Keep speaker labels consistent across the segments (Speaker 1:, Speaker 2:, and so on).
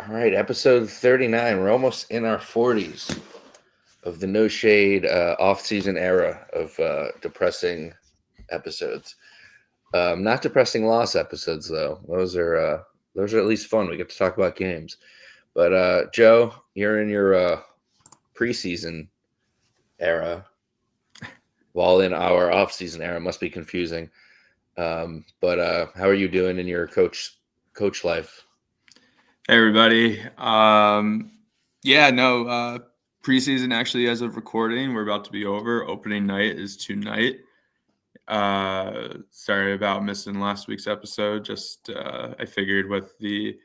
Speaker 1: All right, episode 39. We're almost in our 40s of the No Shade off-season era of depressing episodes. Not depressing loss episodes, though. Those are at least fun. We get to talk about games. But Joe, you're in your preseason era, while in our off-season era. Must be confusing. But how are you doing in your coach life?
Speaker 2: Hey everybody. Preseason actually, as of recording, we're about to be over. Opening night is tonight. Sorry about missing last week's episode. Just I figured with the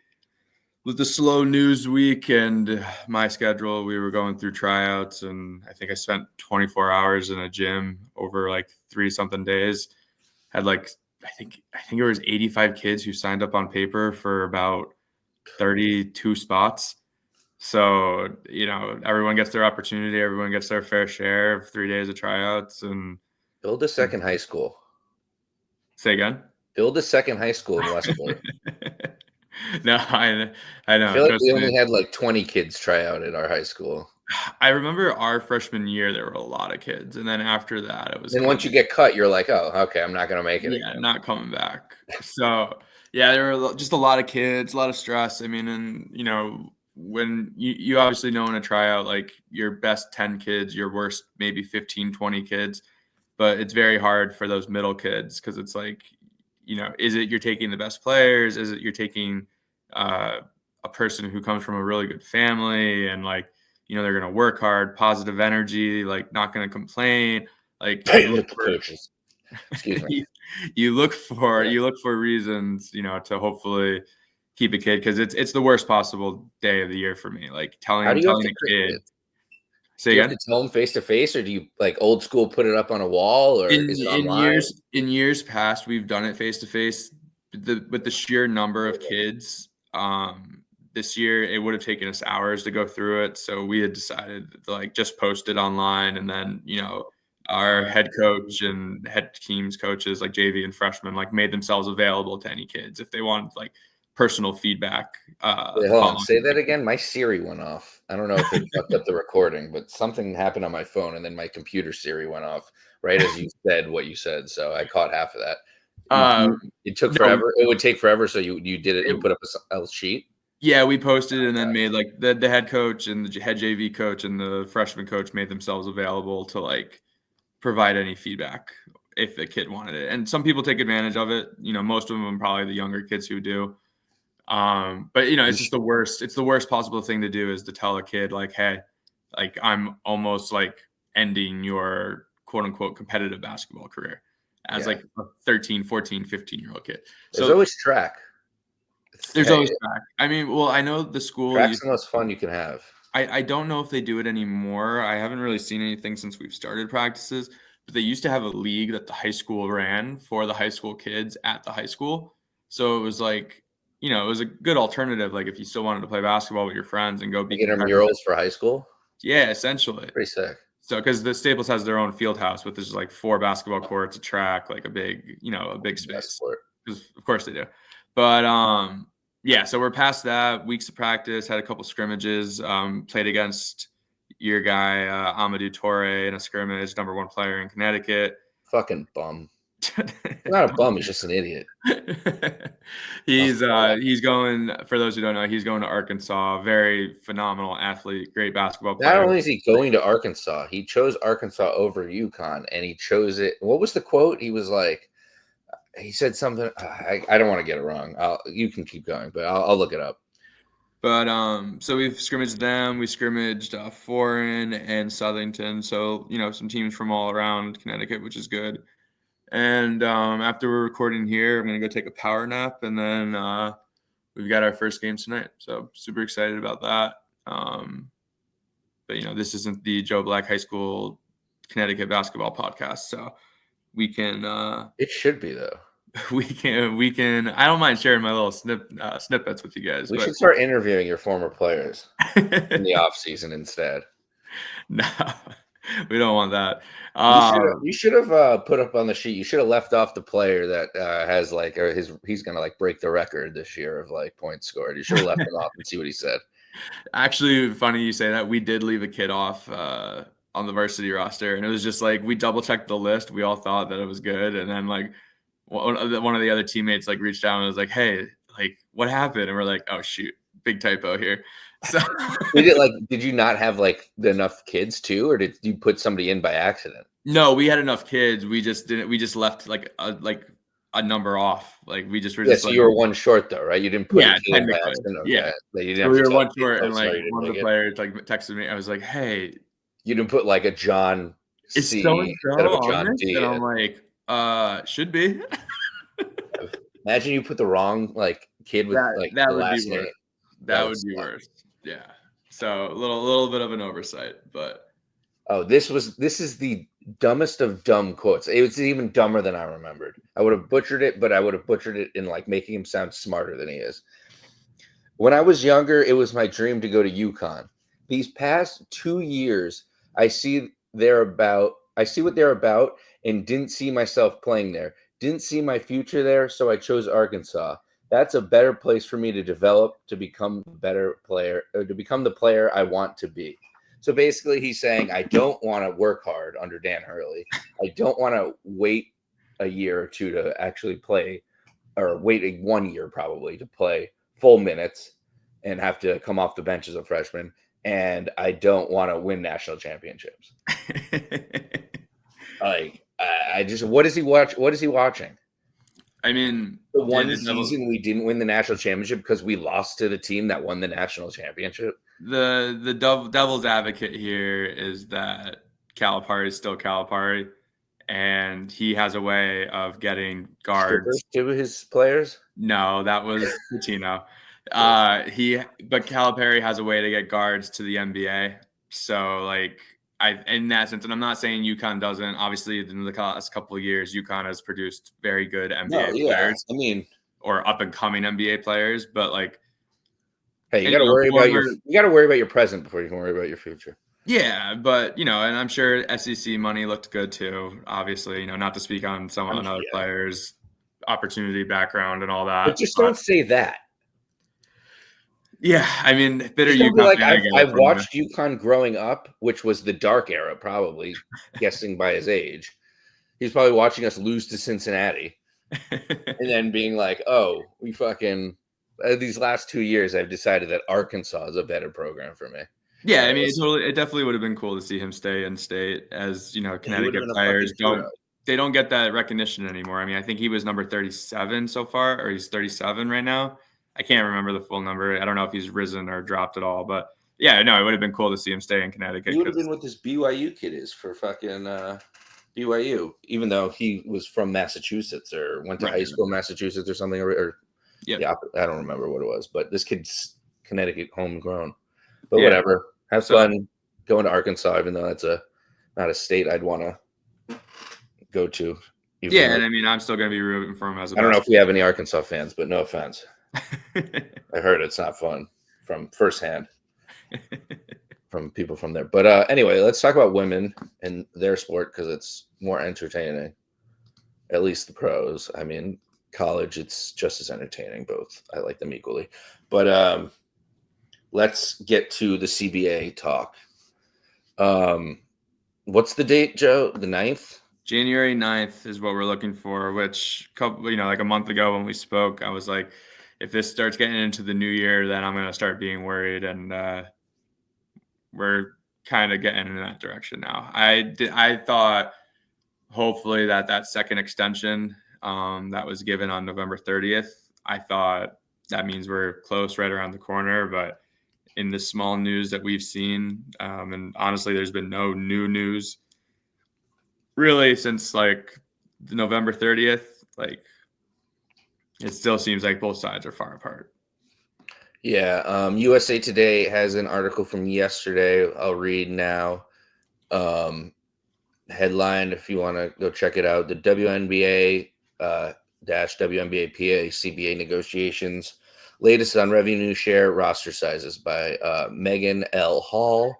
Speaker 2: slow news week and my schedule, we were going through tryouts, and I think I spent 24 hours in a gym over like 3-something days. Had like I think it was 85 kids who signed up on paper for about 32 spots. So, everyone gets their opportunity. Everyone gets their fair share of 3 days of tryouts. And
Speaker 1: build a second high school.
Speaker 2: Say again?
Speaker 1: Build a second high school in Westport.
Speaker 2: No, I know.
Speaker 1: I feel like we only had like 20 kids try out at our high school.
Speaker 2: I remember our freshman year, there were a lot of kids. And then after that, it was.
Speaker 1: And once you get cut, you're like, oh, okay, I'm not going to make it.
Speaker 2: Yeah, not coming back. So, yeah, there were just a lot of kids, a lot of stress. I mean, and, when you obviously know in a tryout, like your best 10 kids, your worst maybe 15, 20 kids. But it's very hard for those middle kids because it's like, is it you're taking the best players? Is it you're taking a person who comes from a really good family and like, they're going to work hard, positive energy, like not going to complain. Like
Speaker 1: coaches. Excuse me.
Speaker 2: you look for reasons, to hopefully keep a kid because it's the worst possible day of the year for me. Like telling a kid. Say again?
Speaker 1: Do you have to tell them face to face, or do you like old school put it up on a wall, or is it online?
Speaker 2: In years past, we've done it face to face. With the sheer number of kids, this year it would have taken us hours to go through it. So we had decided to like just post it online, and then our head coach and head teams coaches like JV and freshmen like made themselves available to any kids if they wanted like personal feedback.
Speaker 1: Wait, hold on. Say that again. My Siri went off. I don't know if it fucked up the recording, but something happened on my phone, and then my computer Siri went off right as you said what you said. So I caught half of that. It took forever. It would take forever. So you did it. You put up a sheet.
Speaker 2: Yeah, we posted and then made like the head coach and the head JV coach and the freshman coach made themselves available to like provide any feedback if the kid wanted it. And some people take advantage of it. Most of them probably the younger kids who do. But it's just the worst. It's the worst possible thing to do is to tell a kid like, hey, like I'm almost like ending your quote unquote competitive basketball career as like a 13, 14, 15-year-old kid. So
Speaker 1: there's always track.
Speaker 2: There's always track. I mean, well, I know the school.
Speaker 1: Track's the most fun you can have.
Speaker 2: I don't know if they do it anymore. I haven't really seen anything since we've started practices, but they used to have a league that the high school ran for the high school kids at the high school. So it was like, it was a good alternative. Like if you still wanted to play basketball with your friends and go be
Speaker 1: intramurals for high school.
Speaker 2: Yeah, essentially.
Speaker 1: Pretty sick.
Speaker 2: So because the Staples has their own field house with just like 4 basketball courts, a track, like a big space. Because of course they do. But yeah, so we're past that. Weeks of practice, had a couple scrimmages, played against your guy Amadou Toure in a scrimmage, number 1 player in Connecticut.
Speaker 1: Fucking bum. Not a bum, he's just an idiot.
Speaker 2: He's going, for those who don't know, he's going to Arkansas. Very phenomenal athlete, great basketball player.
Speaker 1: Not only is he going to Arkansas, he chose Arkansas over UConn, and he chose it. What was the quote? He was like, he said something. I don't want to get it wrong. You can keep going, but I'll look it up.
Speaker 2: But so we've scrimmaged them. We scrimmaged Foreign and Southington. So some teams from all around Connecticut, which is good. And after we're recording here, I'm going to go take a power nap. And then we've got our first game tonight. So super excited about that. But, this isn't the Joe Black High School Connecticut basketball podcast. So we can.
Speaker 1: It should be, though.
Speaker 2: We can. I don't mind sharing my little snippets with you guys.
Speaker 1: We should start interviewing your former players in the off season instead.
Speaker 2: No. We don't want that.
Speaker 1: You should have put up on the sheet. You should have left off the player that has like or he's gonna like break the record this year of like points scored. You should have left him off and see what he said.
Speaker 2: Actually, funny you say that. We did leave a kid off on the varsity roster, and it was just like we double checked the list. We all thought that it was good, and then like one of the other teammates like reached out and was like, "Hey, like what happened?" And we're like, "Oh shoot, big typo here." So
Speaker 1: Did you not have like enough kids too, or did you put somebody in by accident?
Speaker 2: no, we had enough kids. We just didn't. We just left like a number off. Like we just were
Speaker 1: Yeah,
Speaker 2: just
Speaker 1: so
Speaker 2: like,
Speaker 1: you were one short though, right? You didn't put a
Speaker 2: yeah,
Speaker 1: kid in by
Speaker 2: technically,
Speaker 1: accident. Okay.
Speaker 2: yeah.
Speaker 1: That you
Speaker 2: So
Speaker 1: didn't
Speaker 2: we
Speaker 1: have to
Speaker 2: were
Speaker 1: tell
Speaker 2: one
Speaker 1: the team,
Speaker 2: short,
Speaker 1: "Oh,
Speaker 2: and like
Speaker 1: sorry, you didn't
Speaker 2: one of the
Speaker 1: make it."
Speaker 2: players like texted me. I was like, "Hey,
Speaker 1: You didn't put like a John
Speaker 2: is so
Speaker 1: C
Speaker 2: and so
Speaker 1: instead of a
Speaker 2: on
Speaker 1: John
Speaker 2: this?"
Speaker 1: D
Speaker 2: And I'm
Speaker 1: in.
Speaker 2: like, should be."
Speaker 1: Imagine you put the wrong like kid with like
Speaker 2: That
Speaker 1: the
Speaker 2: would be
Speaker 1: last name.
Speaker 2: worse.
Speaker 1: That
Speaker 2: That
Speaker 1: would
Speaker 2: would be
Speaker 1: suck.
Speaker 2: worse. Yeah. So a little bit of an oversight, but
Speaker 1: Oh, this is the dumbest of dumb quotes. It was even dumber than I remembered. I would have butchered it, but I would have butchered it in like making him sound smarter than he is. When I was younger, it was my dream to go to UConn. These past 2 years, I see what they're about and didn't see myself playing there. Didn't see my future there, so I chose Arkansas. That's a better place for me to develop to become a better player or to become the player I want to be. So basically he's saying I don't want to work hard under Dan Hurley. I don't want to wait a year or two to actually play or wait 1 year probably to play full minutes and have to come off the bench as a freshman. And I don't want to win national championships. Like, I just, what does he watch? What is he watching?
Speaker 2: I mean,
Speaker 1: The
Speaker 2: yeah,
Speaker 1: one season we didn't win the national championship because we lost to the team that won the national championship.
Speaker 2: the devil's advocate here is that Calipari is still Calipari, and he has a way of getting guards.
Speaker 1: To his players.
Speaker 2: No, that was Coutinho. But Calipari has a way to get guards to the NBA. So like in that sense, and I'm not saying UConn doesn't. Obviously, in the last couple of years, UConn has produced very good NBA players.
Speaker 1: I mean,
Speaker 2: or up and coming NBA players, but like,
Speaker 1: hey, you got to worry about your present before you can worry about your future.
Speaker 2: Yeah, but and I'm sure SEC money looked good too. Obviously, not to speak on other players' opportunity background and all that.
Speaker 1: But just don't say that.
Speaker 2: Yeah, I mean, bitter
Speaker 1: UConn
Speaker 2: like
Speaker 1: I've watched UConn growing up, which was the dark era, probably guessing by his age. He's probably watching us lose to Cincinnati, and then being like, "Oh, we fucking." These last 2 years, I've decided that Arkansas is a better program for me.
Speaker 2: Yeah, I mean, it definitely would have been cool to see him stay in state. As Connecticut players don't get that recognition anymore. I mean, I think he was number 37 so far, or he's 37 right now. I can't remember the full number. I don't know if he's risen or dropped at all, but yeah, no, it would have been cool to see him stay in Connecticut.
Speaker 1: He would have been what this BYU kid is for fucking BYU, even though he was from Massachusetts or went to high school in Massachusetts or something, or yeah, I don't remember what it was, but this kid's Connecticut homegrown. But whatever, have fun going to Arkansas, even though that's not a state I'd want to go to.
Speaker 2: And I mean, I'm still going to be rooting for him as a
Speaker 1: I don't know if we have any Arkansas fans, but no offense. I heard it's not fun from firsthand from people from there. But anyway, let's talk about women and their sport because it's more entertaining. At least the pros. I mean, college, it's just as entertaining. Both. I like them equally. But let's get to the CBA talk. What's the date, Joe? The 9th?
Speaker 2: January 9th is what we're looking for, which like a month ago when we spoke, I was like, if this starts getting into the new year, then I'm going to start being worried. And we're kind of getting in that direction now. I thought hopefully that second extension that was given on November 30th, I thought that means we're close, right around the corner. But in the small news that we've seen, and honestly, there's been no new news really since like the November 30th. Like, it still seems like both sides are far apart.
Speaker 1: Yeah. USA Today has an article from yesterday. I'll read now. Headline, if you want to go check it out, the WNBA WNBA PA CBA negotiations. Latest on revenue share roster sizes by Megan L. Hall.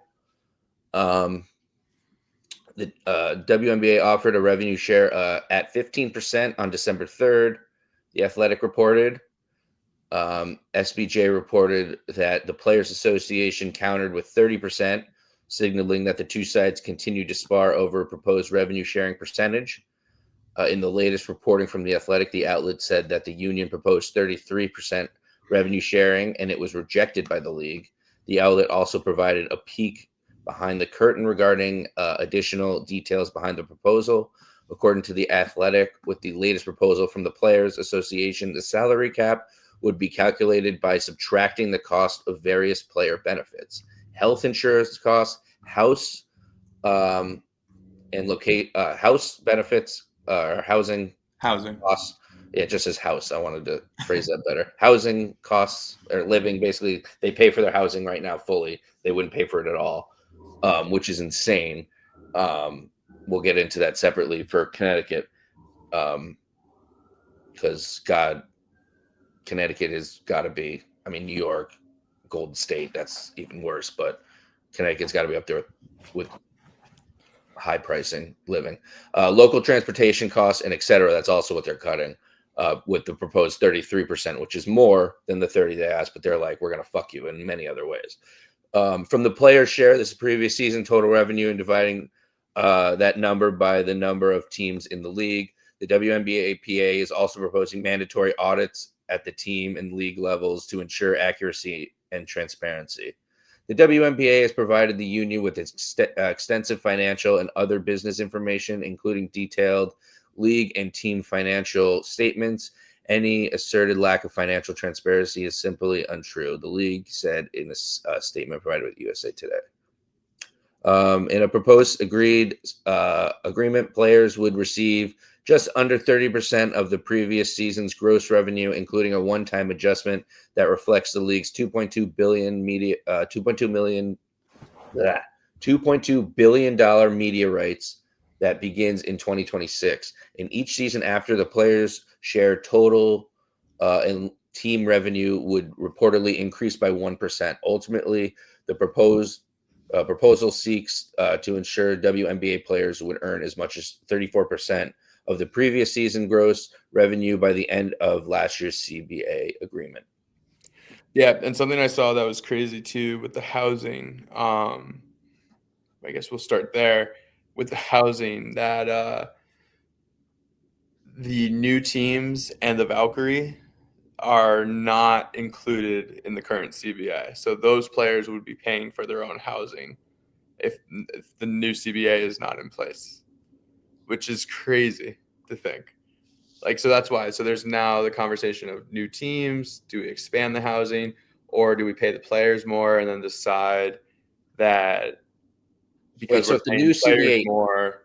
Speaker 1: The WNBA offered a revenue share at 15% on December 3rd. The Athletic reported. SBJ reported that the Players Association countered with 30%, signaling that the two sides continued to spar over a proposed revenue sharing percentage. In the latest reporting from The Athletic, the outlet said that the union proposed 33% revenue sharing, and it was rejected by the league. The outlet also provided a peek behind the curtain regarding additional details behind the proposal. According to The Athletic, with the latest proposal from the Players Association, the salary cap would be calculated by subtracting the cost of various player benefits, health insurance costs, house and house benefits or housing
Speaker 2: Housing.
Speaker 1: costs. Yeah, it just says house. I wanted to phrase that better. Housing costs or living, basically, they pay for their housing right now fully. They wouldn't pay for it at all, which is insane. We'll get into that separately for Connecticut, because God, Connecticut has got to be. I mean, New York, Golden State, that's even worse. But Connecticut's got to be up there with high pricing living, local transportation costs, and et cetera. That's also what they're cutting with the proposed 33%, which is more than the 30 they asked. But they're like, we're going to fuck you in many other ways. From the player share, this is previous season total revenue, and dividing that number by the number of teams in the league. The WNBA PA is also proposing mandatory audits at the team and league levels to ensure accuracy and transparency. The WNBA has provided the union with extensive financial and other business information, including detailed league and team financial statements. Any asserted lack of financial transparency is simply untrue, the league said in a statement provided with USA Today. In a proposed agreement, players would receive just under 30% of the previous season's gross revenue, including a one-time adjustment that reflects the league's 2.2 billion media, 2.2 billion dollar media rights that begins in 2026. In each season after, the players' share total and team revenue would reportedly increase by 1%. Ultimately, the proposal seeks to ensure WNBA players would earn as much as 34% of the previous season gross revenue by the end of last year's CBA agreement.
Speaker 2: Yeah, and something I saw that was crazy too with the housing. I guess we'll start there with the housing that the new teams and the Valkyrie are not included in the current CBA. So those players would be paying for their own housing if the new CBA is not in place, which is crazy to think. Like, so that's why. So there's now the conversation of new teams. Do we expand the housing, or do we pay the players more and then decide that
Speaker 1: Wait,
Speaker 2: because
Speaker 1: so
Speaker 2: we're
Speaker 1: if the
Speaker 2: paying
Speaker 1: new
Speaker 2: players
Speaker 1: CBA,
Speaker 2: more,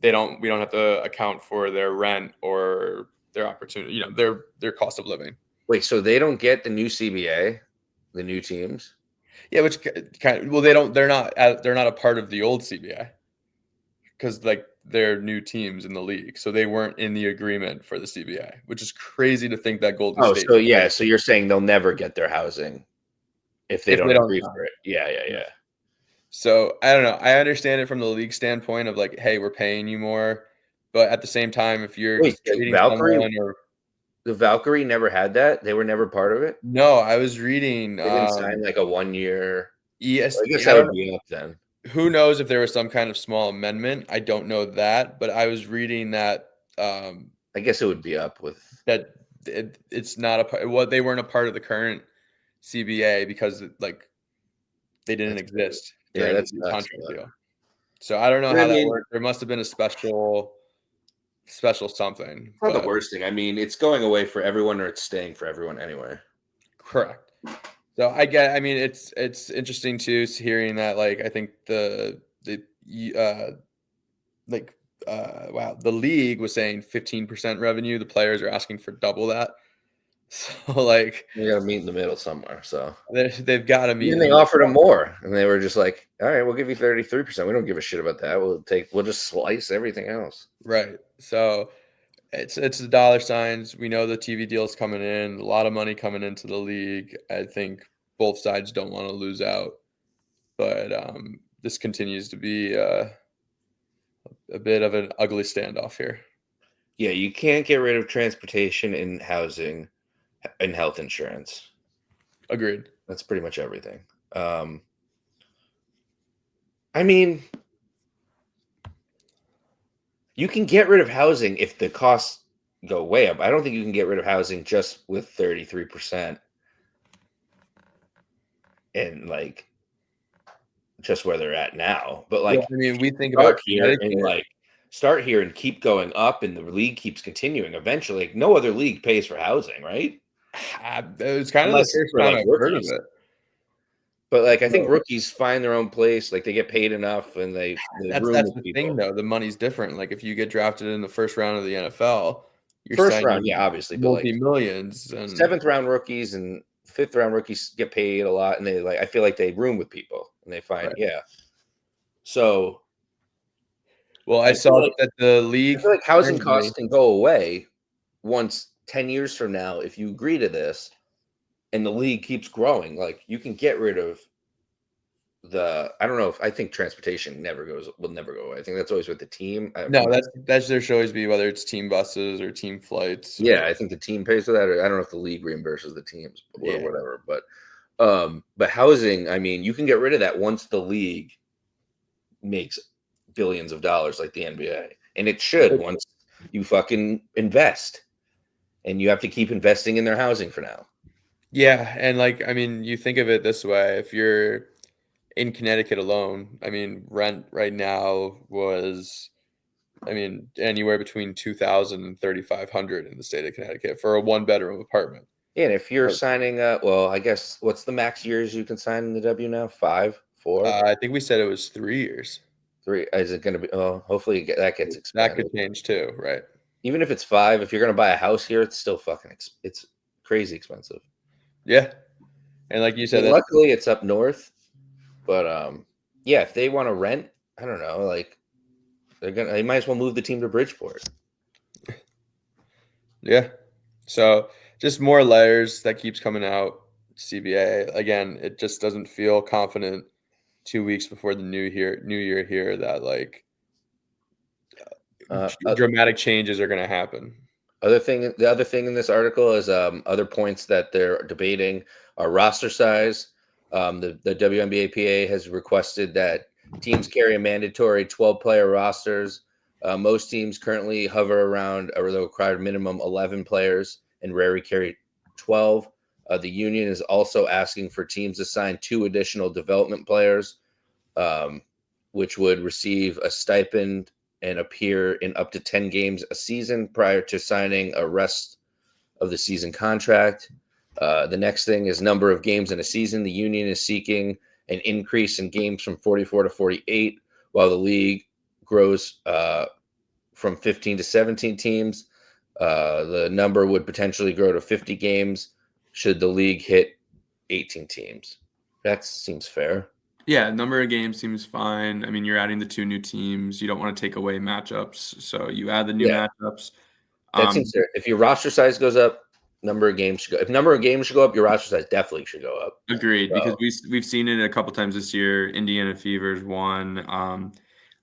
Speaker 2: we don't have to account for their rent or their opportunity, their cost of living.
Speaker 1: wait, so they don't get the new CBA, the new teams?
Speaker 2: Yeah, which kind of, well, they're not a part of the old CBA because like they're new teams in the league, so they weren't in the agreement for the CBA, which is crazy to think that Golden
Speaker 1: Oh,
Speaker 2: State
Speaker 1: so yeah, so you're saying they'll never get their housing if they
Speaker 2: if
Speaker 1: don't
Speaker 2: they don't
Speaker 1: agree
Speaker 2: sign.
Speaker 1: for it. Yeah, yeah,
Speaker 2: Yeah.
Speaker 1: yeah.
Speaker 2: So I don't know. I understand it from the league standpoint of like, hey, we're paying you more, but at the same time, if you're
Speaker 1: Wait,
Speaker 2: just treating
Speaker 1: Valkyrie,
Speaker 2: someone or
Speaker 1: the Valkyrie never had that? They were never part of it?
Speaker 2: no, I was reading
Speaker 1: They didn't sign like a 1 year.
Speaker 2: ES.
Speaker 1: I guess
Speaker 2: I
Speaker 1: that would
Speaker 2: don't.
Speaker 1: be up then.
Speaker 2: Who knows if there was some kind of small amendment? I don't know that, but I was reading that um,
Speaker 1: I guess it would be up with.
Speaker 2: that it's not a part. Well, they weren't a part of the current CBA because like they didn't
Speaker 1: That's crazy.
Speaker 2: exist
Speaker 1: Yeah,
Speaker 2: during
Speaker 1: that
Speaker 2: the
Speaker 1: sucks.
Speaker 2: contract deal. So I don't know
Speaker 1: But I
Speaker 2: how that
Speaker 1: mean,
Speaker 2: worked. There must have been a special something,
Speaker 1: it's not the
Speaker 2: but
Speaker 1: worst thing. I mean, it's going away for everyone, or it's staying for everyone anyway.
Speaker 2: correct. So I get. I mean, it's interesting too hearing that. Like I think the like wow, the league was saying 15% revenue. The players are asking for double that. So like
Speaker 1: We got to meet in the middle somewhere. So
Speaker 2: they've got to
Speaker 1: and
Speaker 2: meet
Speaker 1: then
Speaker 2: in the
Speaker 1: they
Speaker 2: middle.
Speaker 1: offered them more, and they were just like, "All right, we'll give you 33%. We don't give a shit about that. We'll just slice everything else."
Speaker 2: Right. So it's the dollar signs. We know the TV deal's coming in, a lot of money coming into the league. I think both sides don't want to lose out, but this continues to be a bit of an ugly standoff here.
Speaker 1: Yeah, you can't get rid of transportation and housing and health insurance.
Speaker 2: Agreed.
Speaker 1: That's pretty much everything. I mean, you can get rid of housing if the costs go way up. I don't think you can get rid of housing just with 33% and like just where they're at now. But
Speaker 2: Well,
Speaker 1: like
Speaker 2: I mean, we think about
Speaker 1: start here and
Speaker 2: Connecticut.
Speaker 1: start here and keep going up and the league keeps continuing. Eventually, like, no other league pays for housing, right?
Speaker 2: It was kind of the
Speaker 1: Unless it's
Speaker 2: first
Speaker 1: for
Speaker 2: time
Speaker 1: like
Speaker 2: I've heard of
Speaker 1: rookies.
Speaker 2: it.
Speaker 1: But like I think
Speaker 2: So
Speaker 1: rookies find their own place, like they get paid enough and they room
Speaker 2: that's
Speaker 1: with
Speaker 2: the thing,
Speaker 1: people.
Speaker 2: though. The money's different. Like if you get drafted in the first round of the NFL, you're
Speaker 1: First round,
Speaker 2: signing
Speaker 1: yeah, obviously, but like
Speaker 2: multi-millions, and
Speaker 1: seventh round rookies and fifth round rookies get paid a lot, and they like I feel like they room with people and they find
Speaker 2: right.
Speaker 1: yeah. So
Speaker 2: Well, I
Speaker 1: I feel
Speaker 2: saw
Speaker 1: like
Speaker 2: that the league
Speaker 1: housing costs
Speaker 2: currently.
Speaker 1: can go away once 10 years from now if you agree to this and the league keeps growing. Like you can get rid of I don't know if I think transportation will never go away. I think that's always with the team.
Speaker 2: No, that's there should always be, whether it's team buses or team flights
Speaker 1: Yeah,
Speaker 2: or
Speaker 1: I think the team pays for that. Or I don't know if the league reimburses the teams or
Speaker 2: yeah.
Speaker 1: whatever. But housing, I mean, you can get rid of that once the league makes billions of dollars like the NBA, and it should once you fucking invest, and you have to keep investing in their housing for now.
Speaker 2: Yeah, and like I mean, you think of it this way: if you're in Connecticut alone, I mean, rent right now was, I mean, anywhere between 2,000 and 3,500 in the state of Connecticut for a one-bedroom apartment.
Speaker 1: Yeah, and if you're
Speaker 2: But,
Speaker 1: signing well, I guess what's the max years you can sign in the W now? 5, 4,
Speaker 2: I think we said it was 3 years.
Speaker 1: 3? Is it going to be? Oh, hopefully that gets
Speaker 2: That could
Speaker 1: expanded.
Speaker 2: change too, right?
Speaker 1: Even if it's 5, if you're going to buy a house here, it's still fucking. It's crazy expensive.
Speaker 2: Yeah, and like you
Speaker 1: I
Speaker 2: said,
Speaker 1: mean,
Speaker 2: that's
Speaker 1: luckily it's up north, but yeah, if they want to rent, I don't know, like they might as well move the team to Bridgeport.
Speaker 2: yeah. So just more layers that keeps coming out. CBA again, it just doesn't feel confident 2 weeks before the new year here that like
Speaker 1: Uh, uh,
Speaker 2: dramatic changes are going to happen.
Speaker 1: the other thing in this article is other points that they're debating are roster size. The WNBAPA has requested that teams carry a mandatory 12-player rosters. Most teams currently hover around the required minimum 11 players and rarely carry 12. The union is also asking for teams to sign 2 additional development players, um, which would receive a stipend and appear in up to 10 games a season prior to signing a rest of the season contract. The next thing is number of games in a season. The union is seeking an increase in games from 44 to 48, while the league grows from 15 to 17 teams. The number would potentially grow to 50 games should the league hit 18 teams. That seems fair.
Speaker 2: Yeah, number of games seems fine. I mean, you're adding the 2 new teams. You don't want to take away matchups, so you add the new
Speaker 1: Yeah,
Speaker 2: matchups.
Speaker 1: that seems fair. If your roster size goes up, number of games should go. If number of games should go up, your roster size definitely should go up.
Speaker 2: Agreed, because
Speaker 1: So
Speaker 2: we've seen it a couple times this year. Indiana Fever's won. I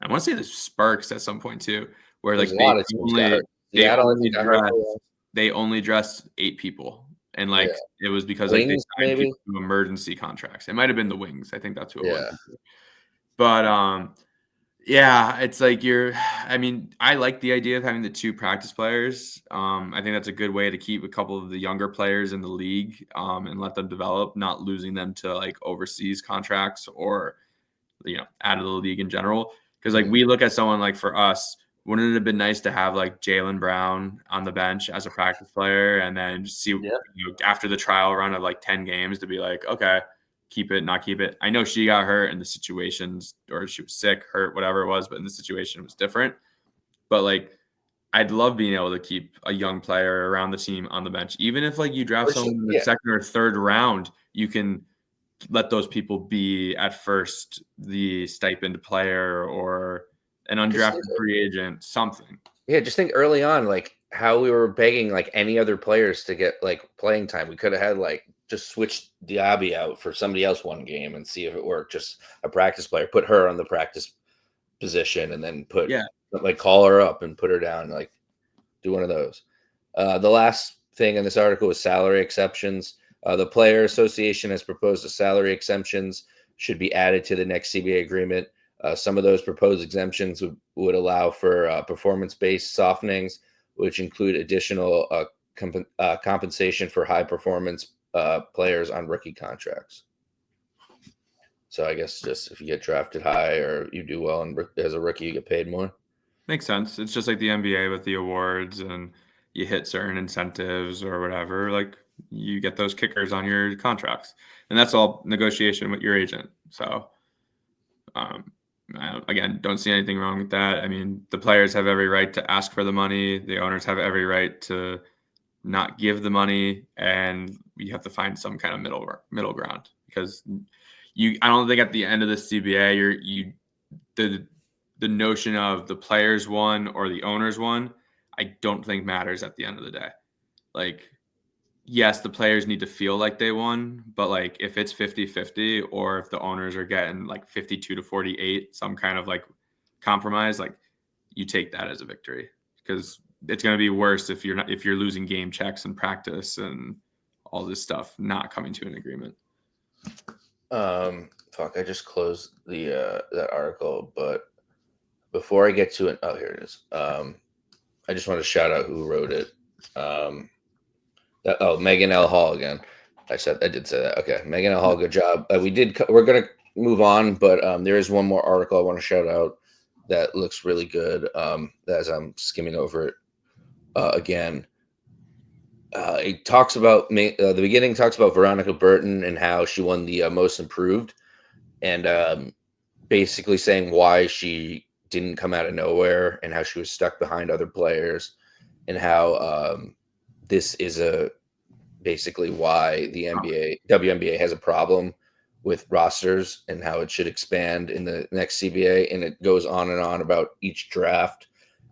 Speaker 2: want to say the Sparks at some point too, where
Speaker 1: there's
Speaker 2: like
Speaker 1: a lot of teams got hurt.
Speaker 2: they
Speaker 1: Seattle, I
Speaker 2: only
Speaker 1: think, got hurt
Speaker 2: dress
Speaker 1: for a while.
Speaker 2: they only dressed 8 people, and
Speaker 1: Yeah,
Speaker 2: like it was because like they
Speaker 1: Wings
Speaker 2: signed
Speaker 1: maybe.
Speaker 2: people to emergency contracts. It might have been the Wings. I think that's who it was.
Speaker 1: Yeah,
Speaker 2: But yeah, it's like I mean, I like the idea of having the 2 practice players. I think that's a good way to keep a couple of the younger players in the league, and let them develop, not losing them to like overseas contracts or, out of the league in general. Because like we look at someone like, for us, wouldn't it have been nice to have like Jaylen Brown on the bench as a practice player, and then just see, after the trial run of like 10 games, to be like, okay, keep it, not keep it. I know she got hurt in the situations, or she was sick, hurt, whatever it was, but in the situation it was different. But like, I'd love being able to keep a young player around the team on the bench, even if like you draft someone in the
Speaker 1: yeah.
Speaker 2: second or third round. You can let those people be at first the stipend player or an undrafted free agent, something.
Speaker 1: Yeah, just think early on, like how we were begging like any other players to get like playing time. We could have had like just switched Diaby out for somebody else one game and see if it worked. Just a practice player, put her on the practice position, and then put
Speaker 2: Yeah.
Speaker 1: like call her up and put her down, like do one of those. The last thing in this article was salary exceptions. The Player Association has proposed that salary exemptions should be added to the next CBA agreement. Some of those proposed exemptions would allow for performance-based softenings, which include additional compensation for high-performance players on rookie contracts. So I guess just if you get drafted high or you do well as a rookie, you get paid more.
Speaker 2: Makes sense. It's just like the NBA with the awards, and you hit certain incentives or whatever, like you get those kickers on your contracts, and that's all negotiation with your agent. So, again, don't see anything wrong with that. I mean, the players have every right to ask for the money. The owners have every right to not give the money, and you have to find some kind of middle ground, because I don't think at the end of the CBA, the notion of the players won or the owners won, I don't think matters at the end of the day. Like, yes, the players need to feel like they won, but like if it's 50-50, or if the owners are getting like 52-48, some kind of like compromise, like you take that as a victory, because it's going to be worse if you're losing game checks and practice and all this stuff, not coming to an agreement.
Speaker 1: I just closed the that article, but before I get to it, here it is. I just want to shout out who wrote it. Megan L. Hall again. I did say that. Okay, Megan L. Hall, good job. We're gonna move on, but there is one more article I want to shout out that looks really good. As I'm skimming over it again, it talks about the beginning. Talks about Veronica Burton and how she won the Most Improved, and basically saying why she didn't come out of nowhere and how she was stuck behind other players, and how this is basically why the WNBA has a problem with rosters and how it should expand in the next CBA. And it goes on and on about each draft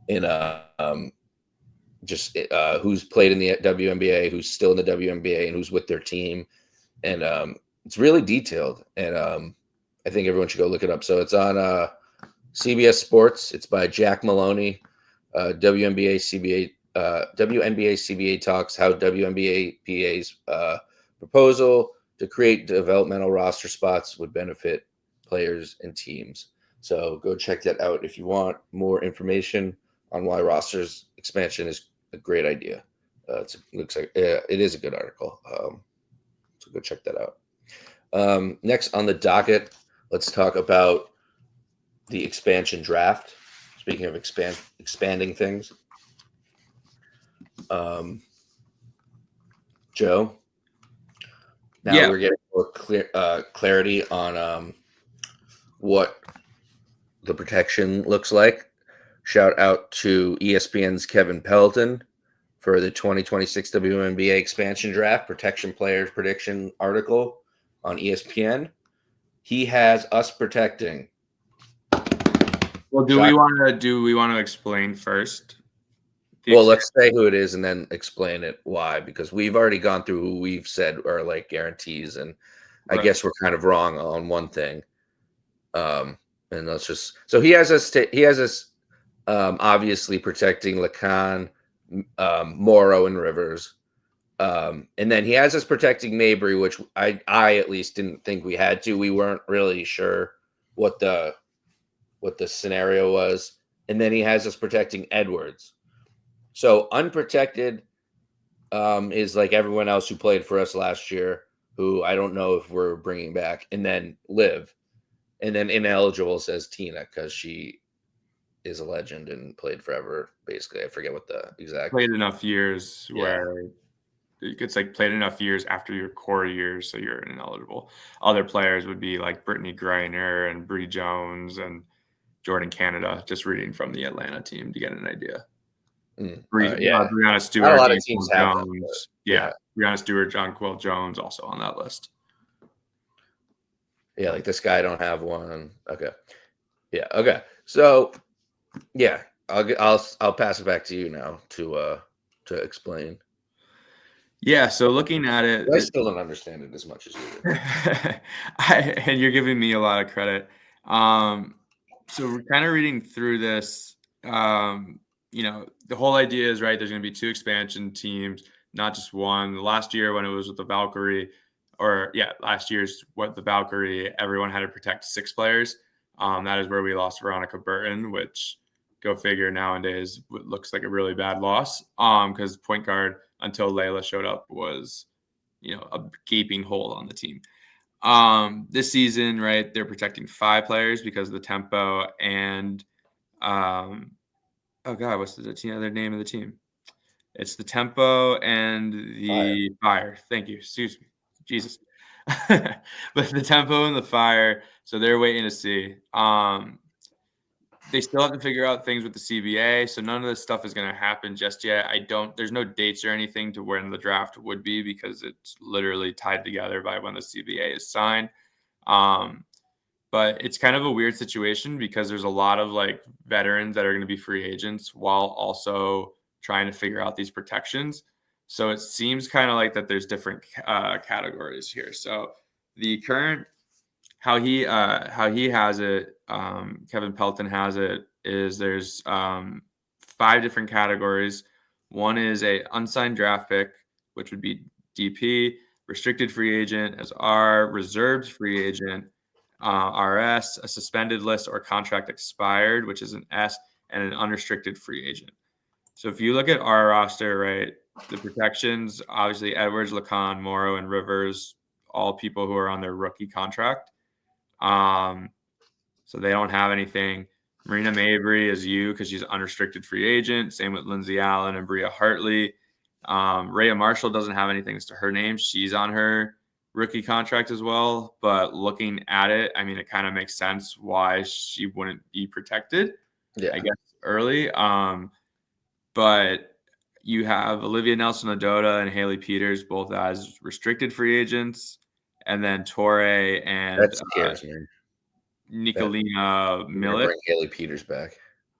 Speaker 1: and just who's played in the WNBA, who's still in the WNBA, and who's with their team. And it's really detailed. And I think everyone should go look it up. So it's on CBS Sports. It's by Jack Maloney, WNBA CBA talks how WNBA PA's proposal to create developmental roster spots would benefit players and teams. So go check that out if you want more information on why rosters expansion is a great idea. It looks like it is a good article. So go check that out. Next on the docket, let's talk about the expansion draft. Speaking of expanding things. Joe, now we're getting more clarity on what the protection looks like. Shout out to ESPN's Kevin Pelton for the 2026 WNBA expansion draft protection players prediction article on ESPN. He has us protecting.
Speaker 2: Well, do we want to explain first?
Speaker 1: Well, let's say who it is and then explain it why, because we've already gone through who we've said are like guarantees, and I guess we're kind of wrong on one thing. And let's just he has us obviously protecting Lacan, Morrow, and Rivers, and then he has us protecting Mabry, which I at least didn't think we had to. We weren't really sure what the scenario was, and then he has us protecting Edwards. So unprotected is like everyone else who played for us last year, who I don't know if we're bringing back, and then Liv. And then ineligible says Tina, because she is a legend and played forever, basically. I forget what the exact...
Speaker 2: Played enough years where it's like played enough years after your core years, so you're ineligible. Other players would be like Brittany Griner and Bree Jones and Jordan Canada, just reading from the Atlanta team to get an idea. Brianna Stewart,
Speaker 1: not a lot of teams have
Speaker 2: Jones. Brianna Stewart, Jonquel Jones also on that list.
Speaker 1: Yeah, like this guy, I don't have one. Okay. Yeah. Okay. So, yeah, I'll pass it back to you now to explain.
Speaker 2: Yeah. So looking at it,
Speaker 1: I still don't understand it as much as you do.
Speaker 2: And you're giving me a lot of credit. So we're kind of reading through this, the whole idea is, right, there's going to be 2 expansion teams, not just one. Last year when it was with the Valkyrie, last year's what the Valkyrie, everyone had to protect 6 players. That is where we lost Veronica Burton, which, go figure, nowadays looks like a really bad loss. Because point guard, until Layla showed up, was, a gaping hole on the team. This season, right, they're protecting 5 players because of the tempo and oh god, what's the other name of the team? It's the tempo and the fire. Thank you. Excuse me. Jesus. But the tempo and the fire, so they're waiting to see. They still have to figure out things with the CBA, so none of this stuff is going to happen just yet. There's no dates or anything to when the draft would be because it's literally tied together by when the CBA is signed. But it's kind of a weird situation because there's a lot of like veterans that are going to be free agents while also trying to figure out these protections. So it seems kind of like that there's different categories here. So the current how he has it, Kevin Pelton has it, is there's 5 different categories. One is a unsigned draft pick, which would be DP, restricted free agent as R, reserved free agent, RS, a suspended list or contract expired, which is an S, and an unrestricted free agent. So if you look at our roster, right, the protections, obviously Edwards, Lacan, Morrow, and Rivers, all people who are on their rookie contract. So they don't have anything. Marina Mabry is you because she's unrestricted free agent. Same with Lindsay Allen and Bria Hartley. Rhea Marshall doesn't have anything to her name. She's on her rookie contract as well. But looking at it, I mean, it kind of makes sense why she wouldn't be protected, I guess, early. But you have Olivia Nelson-Ododa and Haley Peters both as restricted free agents. And then Torre and
Speaker 1: That scares me.
Speaker 2: Nicolina Millet.
Speaker 1: Bring Haley Peters back.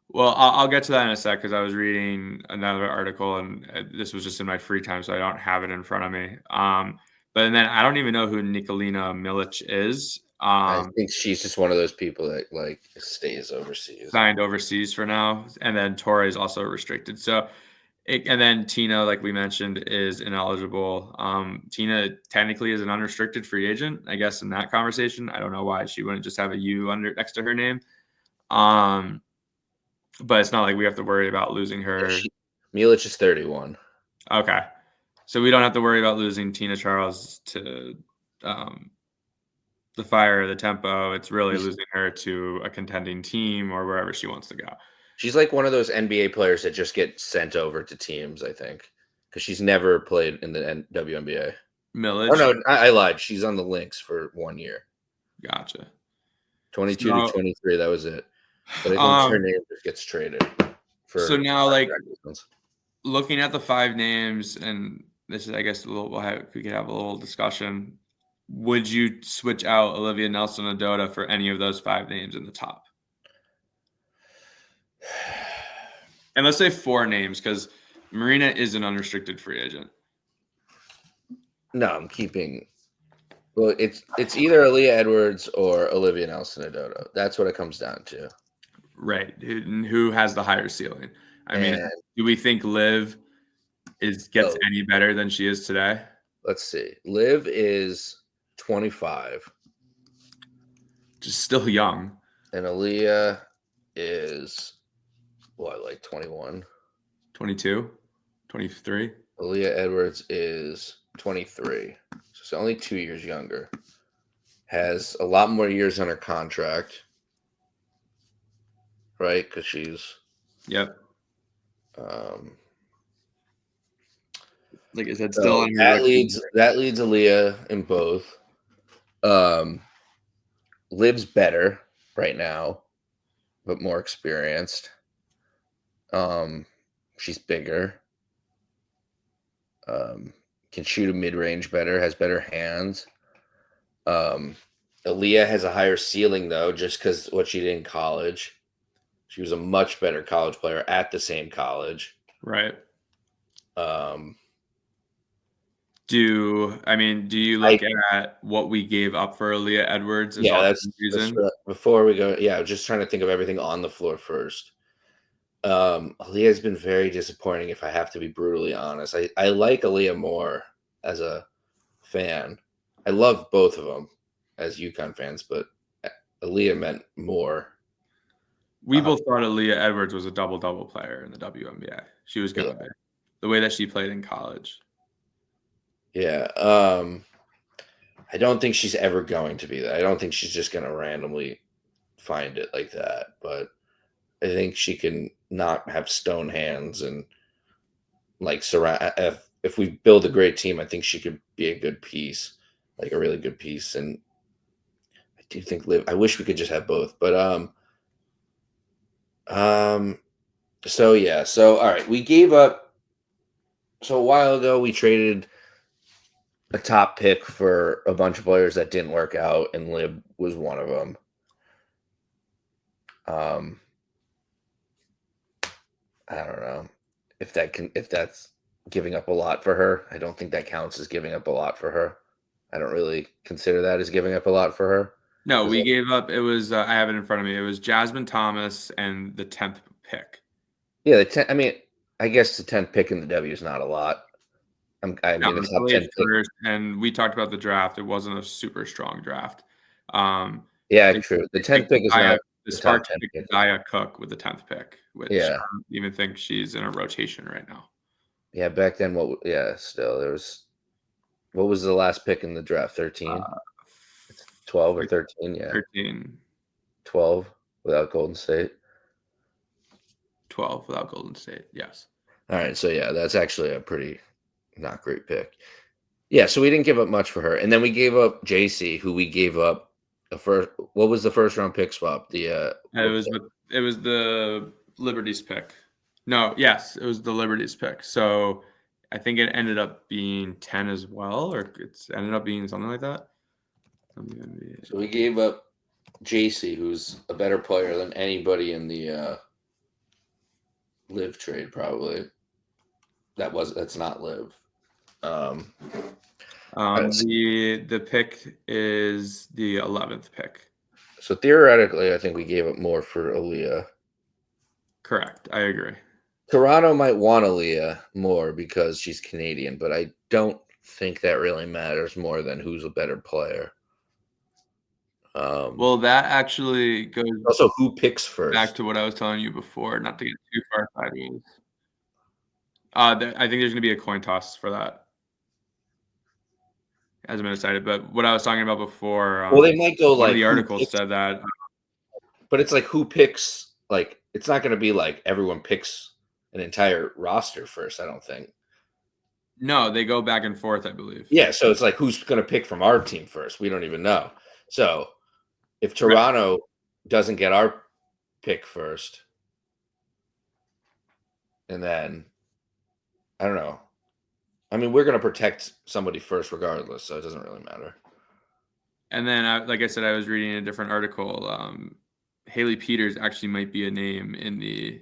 Speaker 2: Well, I'll get to that in a sec because I was reading another article and this was just in my free time, so I don't have it in front of me. But then I don't even know who Nicolina Milic is.
Speaker 1: I think she's just one of those people that like stays overseas,
Speaker 2: signed overseas for now, and then Torre is also restricted. So, and then Tina, like we mentioned, is ineligible. Tina technically is an unrestricted free agent, I guess. In that conversation, I don't know why she wouldn't just have a U under next to her name. But it's not like we have to worry about losing her.
Speaker 1: Milic is 31.
Speaker 2: Okay. So we don't have to worry about losing Tina Charles to the fire or the tempo. It's really losing her to a contending team or wherever she wants to go.
Speaker 1: She's like one of those NBA players that just get sent over to teams, I think, because she's never played in the WNBA.
Speaker 2: Milic?
Speaker 1: Oh, no, I lied. She's on the Lynx for 1 year.
Speaker 2: Gotcha.
Speaker 1: 22 to 23, that was it. But I think her name just gets traded.
Speaker 2: So now, like, looking at the 5 names, and this is, I guess, we could have a little discussion. Would you switch out Olivia Nelson-Ododa for any of those 5 names in the top? And let's say 4 names because Marina is an unrestricted free agent.
Speaker 1: No, I'm keeping. Well, it's either Aaliyah Edwards or Olivia Nelson-Ododa. That's what it comes down to.
Speaker 2: Right. Who has the higher ceiling? I mean, do we think Liv gets any better than she is today?
Speaker 1: Let's see. Liv is 25.
Speaker 2: Just still young.
Speaker 1: And Aaliyah is, like 21?
Speaker 2: 22? 23?
Speaker 1: Aaliyah Edwards is 23. So it's only 2 years younger. Has a lot more years on her contract. Right? Because she's...
Speaker 2: Yep.
Speaker 1: Like I said, still on that leads Aaliyah in both. Liv's better right now, but more experienced. She's bigger. Can shoot a mid-range better, has better hands. Aaliyah has a higher ceiling though, just because what she did in college. She was a much better college player at the same college.
Speaker 2: Right. Do you look at what we gave up for Aaliyah Edwards?
Speaker 1: That's before we go. Yeah, just trying to think of everything on the floor first. Aaliyah's been very disappointing, if I have to be brutally honest. I like Aaliyah more as a fan. I love both of them as UConn fans, but Aaliyah meant more.
Speaker 2: We both thought Aaliyah Edwards was a double-double player in the WNBA. She was
Speaker 1: Yeah.
Speaker 2: gonna be. The way that she played in college.
Speaker 1: Yeah. I don't think she's ever going to be that. I don't think she's just going to randomly find it like that. But I think she can not have stone hands and like surround. If we build a great team, I think she could be a good piece, like a really good piece. And I do think Liv. I wish we could just have both, but um. So yeah. So all right, we gave up. So a while ago, we traded a top pick for a bunch of players that didn't work out, and Lib was one of them. Um, I don't know if that's giving up a lot for her. I don't think that counts as giving up a lot for her. I don't really consider that as giving up a lot for her.
Speaker 2: No,
Speaker 1: Does
Speaker 2: we
Speaker 1: it?
Speaker 2: gave up. It was I have it in front of me. It was Jasmine Thomas and the 10th pick.
Speaker 1: Yeah, I mean, I guess the 10th pick in the W is not a lot. I
Speaker 2: No,
Speaker 1: mean,
Speaker 2: it
Speaker 1: a
Speaker 2: was
Speaker 1: top 10
Speaker 2: delayed
Speaker 1: pick.
Speaker 2: first, and we talked about the draft. It wasn't a super strong draft.
Speaker 1: Yeah,
Speaker 2: They,
Speaker 1: true. The
Speaker 2: they
Speaker 1: 10th
Speaker 2: picked
Speaker 1: pick is not
Speaker 2: The
Speaker 1: the top
Speaker 2: Sparks
Speaker 1: 10
Speaker 2: picked
Speaker 1: pick.
Speaker 2: Zaya Cook with the 10th pick, which
Speaker 1: Yeah.
Speaker 2: I don't even think she's in a rotation right now.
Speaker 1: Yeah, back then, still, what was the last pick in the draft? 13?
Speaker 2: Uh,
Speaker 1: 12 or 13? Yeah.
Speaker 2: 13,
Speaker 1: 12 without Golden State.
Speaker 2: 12 without Golden State. Yes.
Speaker 1: All right, so yeah, that's actually a pretty not great pick. Yeah, so we didn't give up much for her, and then we gave up JC, who we gave up a first. What was the first round pick swap?
Speaker 2: It was the Liberties pick. No, yes, it was the Liberties pick. So I think it ended up being 10 as well, or it's ended up being something like that.
Speaker 1: So we gave up JC, who's a better player than anybody in the live trade, probably. That's not live.
Speaker 2: The pick is the 11th pick.
Speaker 1: So theoretically, I think we gave up more for Aaliyah.
Speaker 2: Correct. I agree.
Speaker 1: Toronto might want Aaliyah more because she's Canadian, but I don't think that really matters more than who's a better player.
Speaker 2: Well, that actually goes
Speaker 1: Also, who picks first?
Speaker 2: back to what I was telling you before, not to get too far sideways. I think there's going to be a coin toss for that. Hasn't been decided, but what I was talking about before.
Speaker 1: Well, they might go
Speaker 2: one
Speaker 1: like
Speaker 2: of the articles said that.
Speaker 1: But it's like who picks. Like it's not going to be like everyone picks an entire roster first. I don't think.
Speaker 2: No, they go back and forth, I believe.
Speaker 1: Yeah, so it's like who's going to pick from our team first? We don't even know. So if Toronto doesn't get our pick first, and then I don't know. I mean, we're going to protect somebody first regardless, so it doesn't really matter.
Speaker 2: And then, like I said, I was reading a different article. Haley Peters actually might be a name in the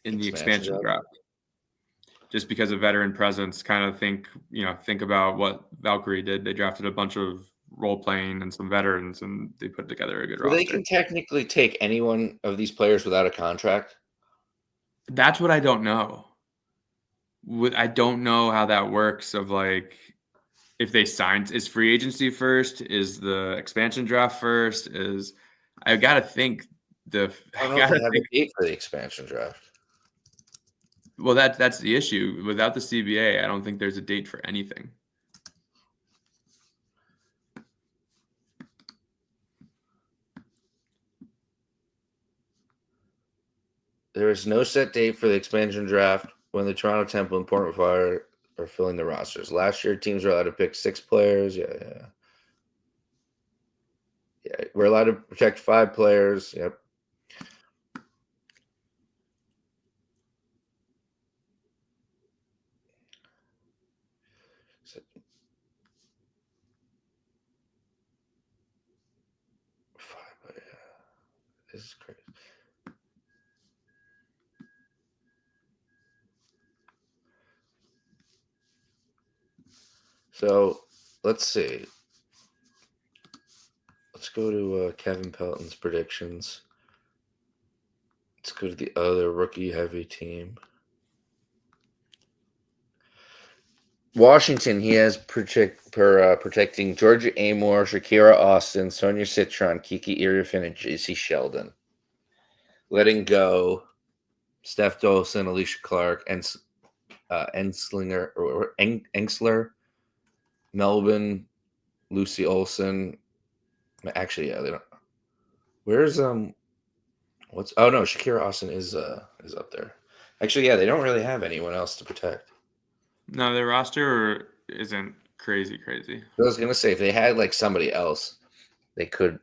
Speaker 2: expansion draft, just because of veteran presence. Kind of think about what Valkyrie did. They drafted a bunch of role playing and some veterans, and they put together a good roster.
Speaker 1: They can technically take any one of these players without a contract.
Speaker 2: That's what I don't know. I don't know how that works. Of like, if they signed, is free agency first? Is the expansion draft first? I got to think
Speaker 1: I don't know if they have a date for the expansion draft.
Speaker 2: Well, that's the issue. Without the CBA, I don't think there's a date for anything.
Speaker 1: There is no set date for the expansion draft when the Toronto Temple and Portland Fire are filling the rosters. Last year, teams were allowed to pick 6 players. Yeah. We're allowed to protect 5 players. Yep. This is crazy. So let's see. Let's go to Kevin Pelton's predictions. Let's go to the other rookie-heavy team. Washington, he has protecting Georgia Amore, Shakira Austin, Sonia Citron, Kiki Iriafin, and J.C. Sheldon. Letting go Steph Dolson, Alicia Clark, and Engsler, Melbourne, Lucy Olson. Actually, yeah, they don't. Where's what's oh no, Shakira Austin is up there. Actually, yeah, they don't really have anyone else to protect.
Speaker 2: No, their roster isn't crazy.
Speaker 1: I was gonna say if they had like somebody else, they could.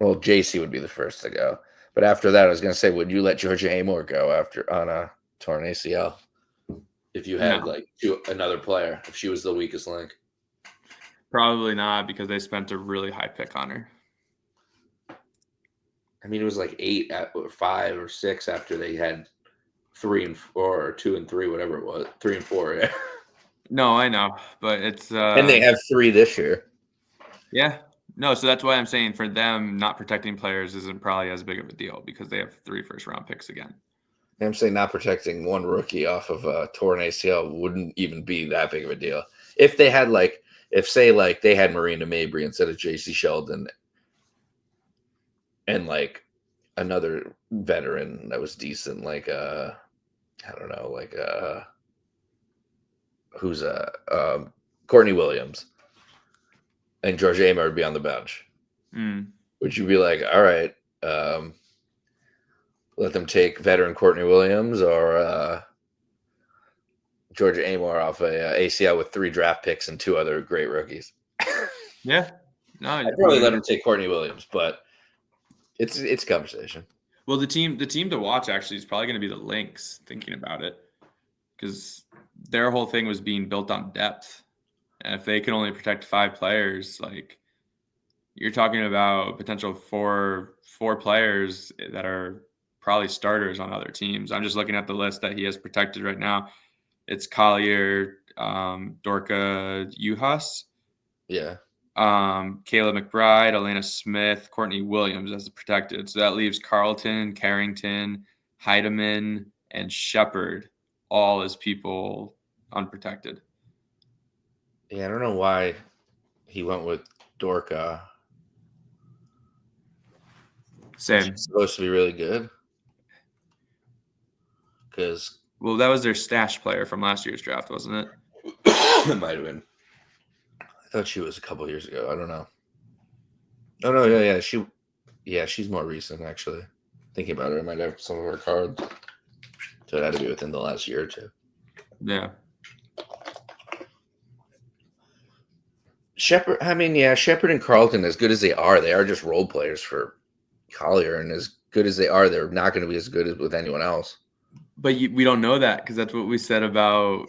Speaker 1: Well, JC would be the first to go, but after that, I was gonna say, would you let Georgia Amore go after on a torn ACL if you had
Speaker 2: No.
Speaker 1: another player if she was the weakest link?
Speaker 2: Probably not because they spent a really high pick on her.
Speaker 1: I mean, it was like 8 or 5 or 6 after they had 3 and 4 or 2 and 3, whatever it was, 3 and 4. Yeah.
Speaker 2: No, I know, but it's
Speaker 1: And they have 3 this year.
Speaker 2: Yeah. No, so that's why I'm saying for them, not protecting players isn't probably as big of a deal because they have 3 first-round picks again.
Speaker 1: I'm saying not protecting one rookie off of a torn ACL wouldn't even be that big of a deal. If they had they had Marina Mabry instead of JC Sheldon and like another veteran that was decent, like I don't know, like who's Courtney Williams and George Amor would be on the bench. Would you be like, all right, let them take veteran Courtney Williams or Georgia Amor off a ACL with 3 draft picks and 2 other great rookies?
Speaker 2: Yeah. No,
Speaker 1: I'd probably let him take Courtney Williams, but it's a conversation.
Speaker 2: Well, the team to watch actually is probably going to be the Lynx, thinking about it, because their whole thing was being built on depth. And if they can only protect 5 players, like you're talking about potential 4 players that are probably starters on other teams. I'm just looking at the list that he has protected right now. It's Collier, Dorka Uhas.
Speaker 1: Yeah.
Speaker 2: Kayla McBride, Elena Smith, Courtney Williams as protected. So that leaves Carlton, Carrington, Heidemann, and Shepard all as people unprotected.
Speaker 1: Yeah, I don't know why he went with Dorka.
Speaker 2: Same.
Speaker 1: She's supposed to be really good.
Speaker 2: Well, that was their stash player from last year's draft, wasn't it?
Speaker 1: It might have been. I thought she was a couple years ago. I don't know. Oh no, yeah, she's more recent actually. Thinking about it, I might have some of her cards. So it had to be within the last year or 2.
Speaker 2: Yeah.
Speaker 1: Shepard and Carlton, as good as they are just role players for Collier, and as good as they are, they're not going to be as good as with anyone else.
Speaker 2: But we don't know that because that's what we said about,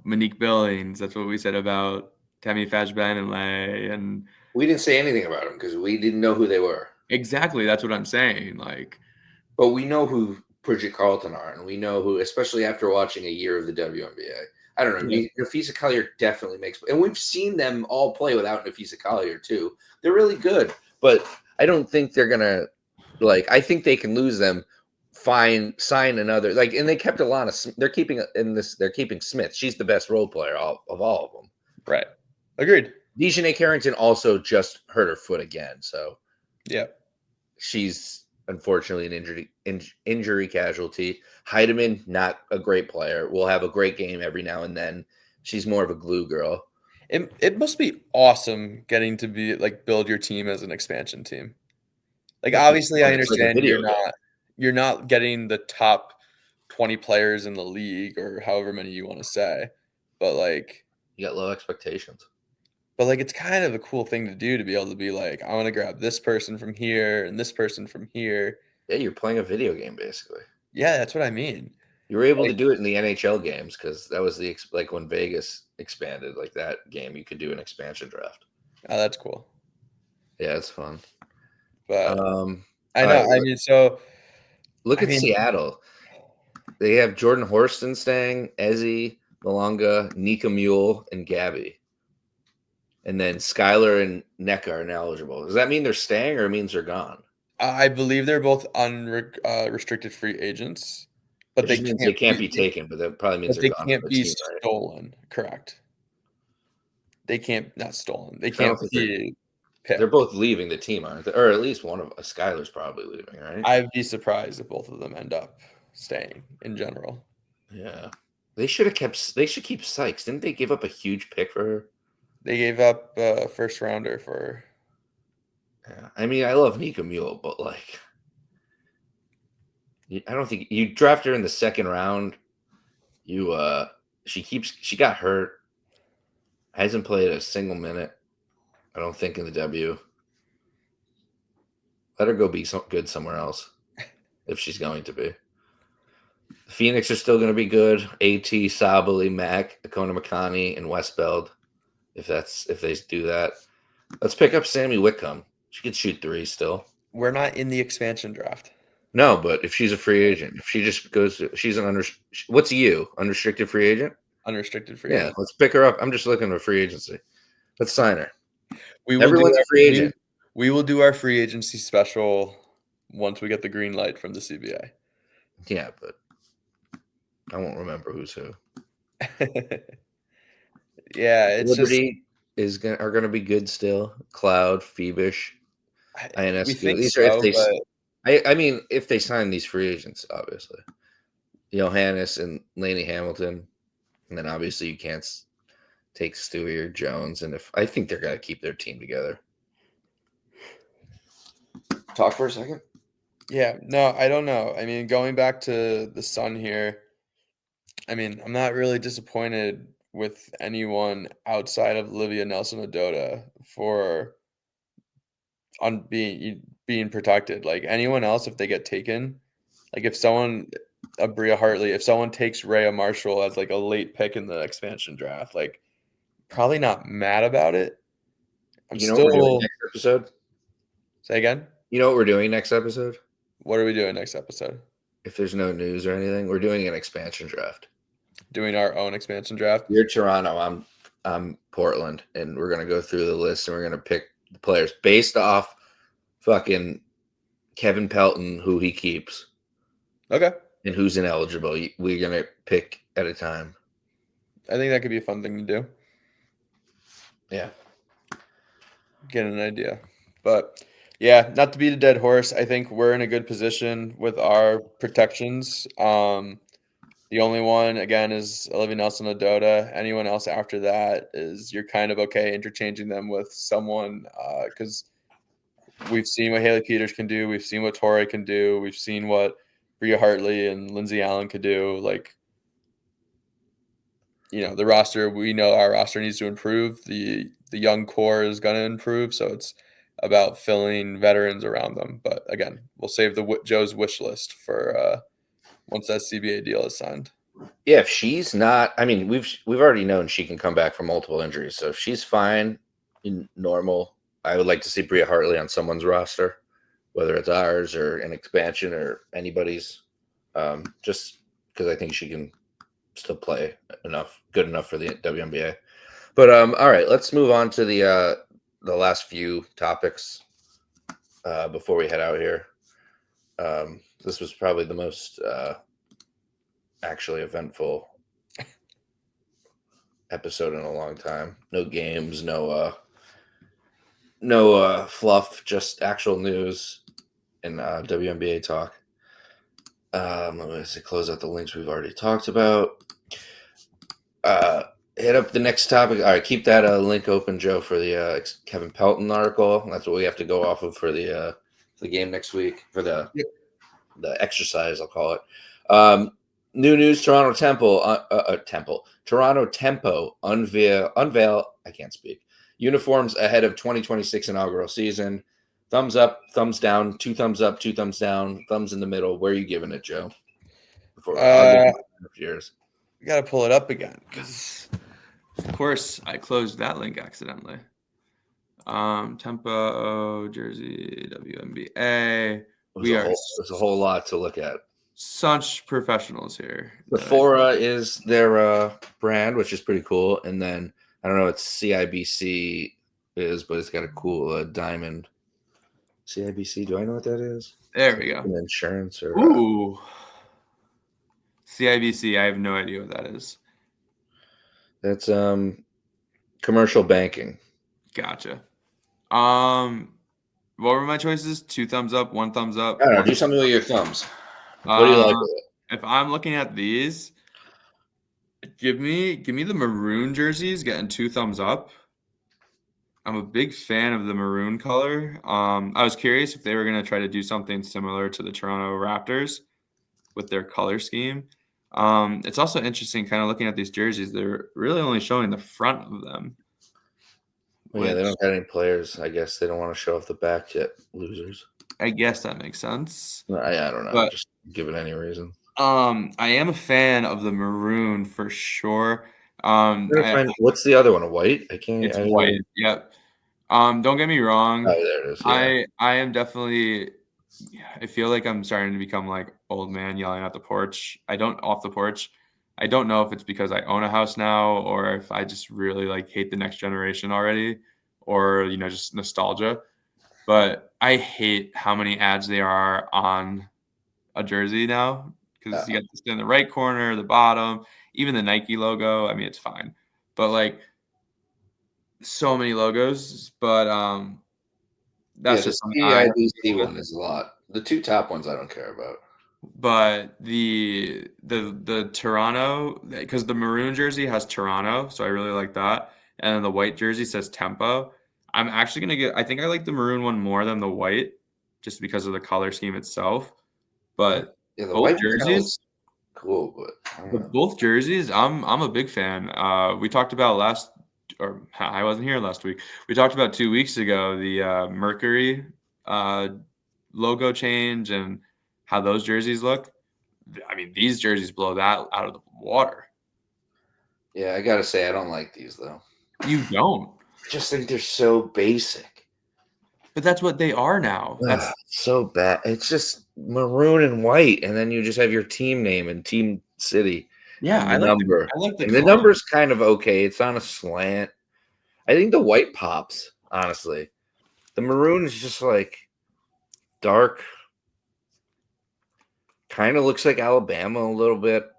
Speaker 2: Monique Billings. That's what we said about Tammy Fajbanilay, and
Speaker 1: we didn't say anything about them because we didn't know who they were.
Speaker 2: Exactly, that's what I'm saying.
Speaker 1: But we know who Bridget Carlton are, and we know who, especially after watching a year of the WNBA. I don't know. Yeah. Nafisa Collier definitely makes, and we've seen them all play without Nafisa Collier too. They're really good, but I don't think they're gonna I think they can lose them. Sign another and they kept Alana. They're keeping Smith. She's the best role player of all of them.
Speaker 2: Right. Agreed.
Speaker 1: Dejanay Carrington also just hurt her foot again, so
Speaker 2: yeah,
Speaker 1: she's unfortunately an injury casualty. Heidemann, not a great player. Will have a great game every now and then. She's more of a glue girl.
Speaker 2: It must be awesome getting to be build your team as an expansion team. Obviously, I understand you're not getting the top 20 players in the league or however many you want to say, but
Speaker 1: you got low expectations.
Speaker 2: But it's kind of a cool thing to do to be able to be I want to grab this person from here and this person from here.
Speaker 1: Yeah, you're playing a video game basically.
Speaker 2: Yeah, that's what I mean.
Speaker 1: You were able to do it in the NHL games because that was when Vegas expanded that game. You could do an expansion draft.
Speaker 2: Oh, that's cool.
Speaker 1: Yeah, it's fun.
Speaker 2: But I know. Right,
Speaker 1: look at Seattle. They have Jordan Horston staying, Ezzy, Malonga, Nika Mule, and Gabby. And then Skylar and Neka are ineligible. Does that mean they're staying or it means they're gone?
Speaker 2: I believe they're both restricted free agents, but
Speaker 1: It
Speaker 2: they
Speaker 1: just means they can't be
Speaker 2: be
Speaker 1: taken, but that probably means
Speaker 2: but
Speaker 1: they're
Speaker 2: they
Speaker 1: gone
Speaker 2: can't
Speaker 1: from the
Speaker 2: be
Speaker 1: team, right?
Speaker 2: stolen. Correct. They can't not stolen. They
Speaker 1: I don't
Speaker 2: can't
Speaker 1: think
Speaker 2: be
Speaker 1: they're
Speaker 2: picked.
Speaker 1: both leaving the team, aren't they? Or at least one of Skylar's probably leaving, right?
Speaker 2: I'd be surprised if both of them end up staying in general.
Speaker 1: Yeah. They should have kept. They should keep Sykes. Didn't they give up a huge pick for her?
Speaker 2: They gave up a first rounder for.
Speaker 1: Yeah. I mean, I love Nika Mule, but like, I don't think you draft her in the second round. You she got hurt. Hasn't played a single minute. I don't think in the W. Let her go be good somewhere else if she's going to be. Phoenix are still going to be good. AT, Sabali, Mac, Akona Makani, and Westbeld. If they do that, let's pick up Sammy Whitcomb. She could shoot three still.
Speaker 2: We're not in the expansion draft.
Speaker 1: No, but if she's a free agent, if she just goes, she's an what's you unrestricted free agent?
Speaker 2: Unrestricted free
Speaker 1: Yeah,
Speaker 2: agent.
Speaker 1: let's pick her up. I'm just looking at free agency. Let's sign her.
Speaker 2: We will
Speaker 1: Everyone's a free agent.
Speaker 2: we will do our free agency special once we get the green light from the CBA.
Speaker 1: Yeah, but I won't remember who's who.
Speaker 2: Yeah, it's
Speaker 1: Liberty are gonna be good still. Cloud, Phoebish,
Speaker 2: we
Speaker 1: INSQ.
Speaker 2: think
Speaker 1: These are if
Speaker 2: so,
Speaker 1: they.
Speaker 2: but
Speaker 1: I mean, if they sign these free agents, obviously, Johannes and Laney Hamilton, and then obviously you can't take Stewie or Jones. And if I think they're gonna keep their team together. Talk for a second.
Speaker 2: yeah, no, I don't know. I mean, going back to the Sun here, I mean, I'm not really disappointed with anyone outside of Olivia Nelson Adota for on being protected. Like anyone else, if they get taken, like if someone, a Bria Hartley, if someone takes Rhea Marshall as like a late pick in the expansion draft, like probably not mad about it. I'm
Speaker 1: You know what we're doing
Speaker 2: still
Speaker 1: next episode?
Speaker 2: say again.
Speaker 1: You know what we're doing next episode?
Speaker 2: What are we doing next episode?
Speaker 1: If there's no news or anything, we're doing an expansion draft.
Speaker 2: Doing our own expansion draft.
Speaker 1: You're Toronto. I'm Portland, and we're gonna go through the list and we're gonna pick the players based off fucking Kevin Pelton, who he keeps,
Speaker 2: Okay.
Speaker 1: and who's ineligible. We're gonna pick at a time.
Speaker 2: I think that could be a fun thing to do.
Speaker 1: Yeah.
Speaker 2: Get an idea. But yeah, not to beat a dead horse, I think we're in a good position with our protections. The only one again is Olivia Nelson Adota. Anyone else after that is you're kind of okay interchanging them with someone because we've seen what Haley Peters can do. We've seen what Torrey can do. We've seen what Bria Hartley and Lindsay Allen could do. Like, the roster, we know our roster needs to improve. The young core is going to improve. So it's about filling veterans around them. But again, we'll save Joe's wish list for once that CBA deal is signed.
Speaker 1: Yeah, if she's not, I mean, we've already known she can come back from multiple injuries. So if she's fine in normal, I would like to see Bria Hartley on someone's roster, whether it's ours or an expansion or anybody's. Just because I think she can still play good enough for the WNBA. But all right, let's move on to the last few topics before we head out here. This was probably the most actually eventful episode in a long time. No games, no fluff, just actual news and WNBA talk. Let me see, close out the links we've already talked about. Hit up the next topic. All right, keep that link open, Joe, for the Kevin Pelton article. That's what we have to go off of for the game next week, for the exercise, I'll call it. New news: Toronto Tempo unveil. I can't speak. Uniforms ahead of 2026 inaugural season. Thumbs up, thumbs down, two thumbs up, two thumbs down, thumbs in the middle. Where are you giving it, Joe? I'll give it yours.
Speaker 2: You got to pull it up again because, of course, I closed that link accidentally. Tempo, Jersey, WNBA.
Speaker 1: There's a whole lot to look at.
Speaker 2: Such professionals here.
Speaker 1: The Fora is their brand, which is pretty cool. And then, I don't know what CIBC is, but it's got a cool diamond CIBC. Do I know what that is?
Speaker 2: There we go.
Speaker 1: An insurance or
Speaker 2: Ooh. CIBC. I have no idea what that is.
Speaker 1: that's commercial banking.
Speaker 2: Gotcha. What were my choices? 2 thumbs up, 1 thumbs up.
Speaker 1: I don't know.
Speaker 2: One.
Speaker 1: Do something with your thumbs. What do you like
Speaker 2: Uh,
Speaker 1: with it?
Speaker 2: if I'm looking at these, give me the maroon jerseys getting 2 thumbs up. I'm a big fan of the maroon color. I was curious if they were going to try to do something similar to the Toronto Raptors with their color scheme. It's also interesting kind of looking at these jerseys. They're really only showing the front of them.
Speaker 1: Well, yeah, they
Speaker 2: Which
Speaker 1: don't have any players. I guess they don't want to show off the back yet. Losers.
Speaker 2: I guess that makes sense.
Speaker 1: I don't know.
Speaker 2: But
Speaker 1: Just give it any reason.
Speaker 2: I am a fan of the maroon for sure.
Speaker 1: What's the other one? A white? I can't.
Speaker 2: It's white. Yep. Don't get me wrong.
Speaker 1: Oh, there it is. Yeah.
Speaker 2: I am definitely. I feel like I'm starting to become like old man yelling at the porch. I don't know if it's because I own a house now or if I just really like hate the next generation already, or just nostalgia. But I hate how many ads there are on a jersey now because you got this in the right corner, the bottom, even the Nike logo. I mean, it's fine, but like so many logos. But that's just something I have to
Speaker 1: CIBC
Speaker 2: deal with.
Speaker 1: one is a lot. The 2 top ones I don't care about.
Speaker 2: But the Toronto, because the maroon jersey has Toronto, so I really like that, and then the white jersey says Tempo. I'm actually gonna get. I think I like the maroon one more than the white, just because of the color scheme itself. But
Speaker 1: Yeah, the
Speaker 2: both
Speaker 1: white one kinda
Speaker 2: jerseys,
Speaker 1: looks cool, but I don't know.
Speaker 2: both jerseys, I'm a big fan. We talked about I wasn't here last week. We talked about 2 weeks ago the Mercury logo change and how those jerseys look. I mean, these jerseys blow that out of the water.
Speaker 1: Yeah, I gotta say I don't like these though.
Speaker 2: You don't,
Speaker 1: I just think they're so basic.
Speaker 2: but that's what they are now. That's
Speaker 1: So bad. It's just maroon and white, and then you just have your team name and team city.
Speaker 2: yeah.
Speaker 1: And the number.
Speaker 2: I like the
Speaker 1: And the
Speaker 2: color.
Speaker 1: number's kind of okay. It's on a slant. I think the white pops, honestly. The maroon is just like dark. Kind of looks like Alabama a little bit.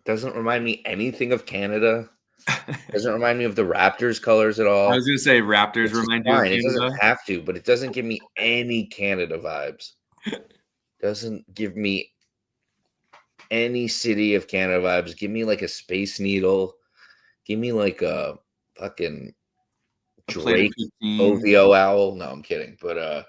Speaker 1: Doesn't remind me anything of Canada. Doesn't remind me of the Raptors colors at all.
Speaker 2: I was gonna say Raptors
Speaker 1: Which is
Speaker 2: remind you of
Speaker 1: fine. It
Speaker 2: Canada.
Speaker 1: doesn't have to, but it doesn't give me any Canada vibes. Doesn't give me any city of Canada vibes. Give me like a Space Needle. Give me like a fucking
Speaker 2: A plate of
Speaker 1: Drake
Speaker 2: poutine.
Speaker 1: OVO owl. No, I'm kidding. But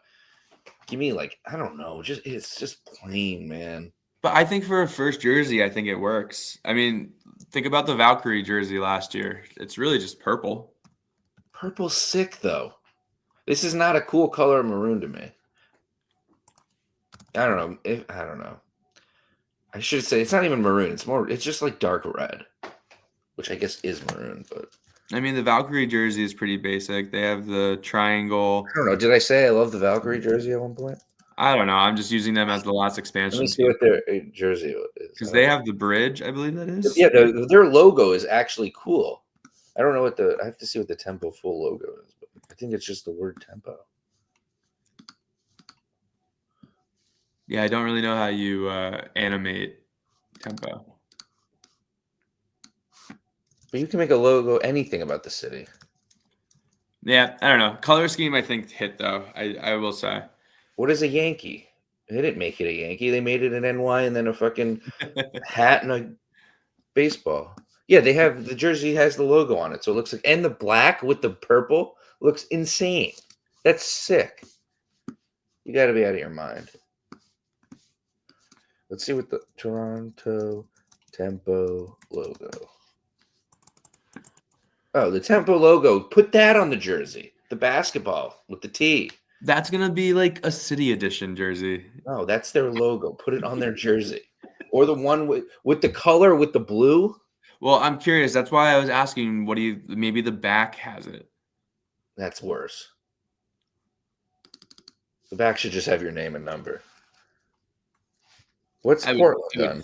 Speaker 1: give me like, I don't know. It's just plain, man.
Speaker 2: But I think for a first jersey, I think it works. I mean, think about the Valkyrie jersey last year. It's really just purple.
Speaker 1: Purple's sick though. This is not a cool color of maroon to me. I don't know. I don't know. I should say it's not even maroon. It's just like dark red, which I guess is maroon, but
Speaker 2: I mean, the Valkyrie jersey is pretty basic. They have the triangle.
Speaker 1: I don't know. Did I say I love the Valkyrie jersey at one point?
Speaker 2: I don't know. I'm just using them as the last
Speaker 1: Let
Speaker 2: expansion
Speaker 1: me see what their jersey is.
Speaker 2: because they have the bridge, I believe that is.
Speaker 1: Yeah, their logo is actually cool. I don't know what I have to see what the Tempo full logo is, but I think it's just the word Tempo.
Speaker 2: Yeah, I don't really know how you animate Tempo.
Speaker 1: But you can make a logo anything about the city.
Speaker 2: Yeah, I don't know. Color scheme, I think, hit though. I will say.
Speaker 1: What is a Yankee? They didn't make it a Yankee. They made it an NY and then a fucking hat and a baseball. Yeah, they have the jersey has the logo on it, so it looks like, and the black with the purple looks insane. That's sick. You got to be out of your mind. Let's see what the Toronto Tempo logo. Oh, the Tempo logo. Put that on the jersey. The basketball with the T.
Speaker 2: That's gonna be like a city edition jersey.
Speaker 1: No, that's their logo. Put it on their jersey. Or the one with the color with the blue.
Speaker 2: Well, I'm curious. That's why I was asking. What do you? Maybe the back has it.
Speaker 1: That's worse. The back should just have your name and number. What's Portland done?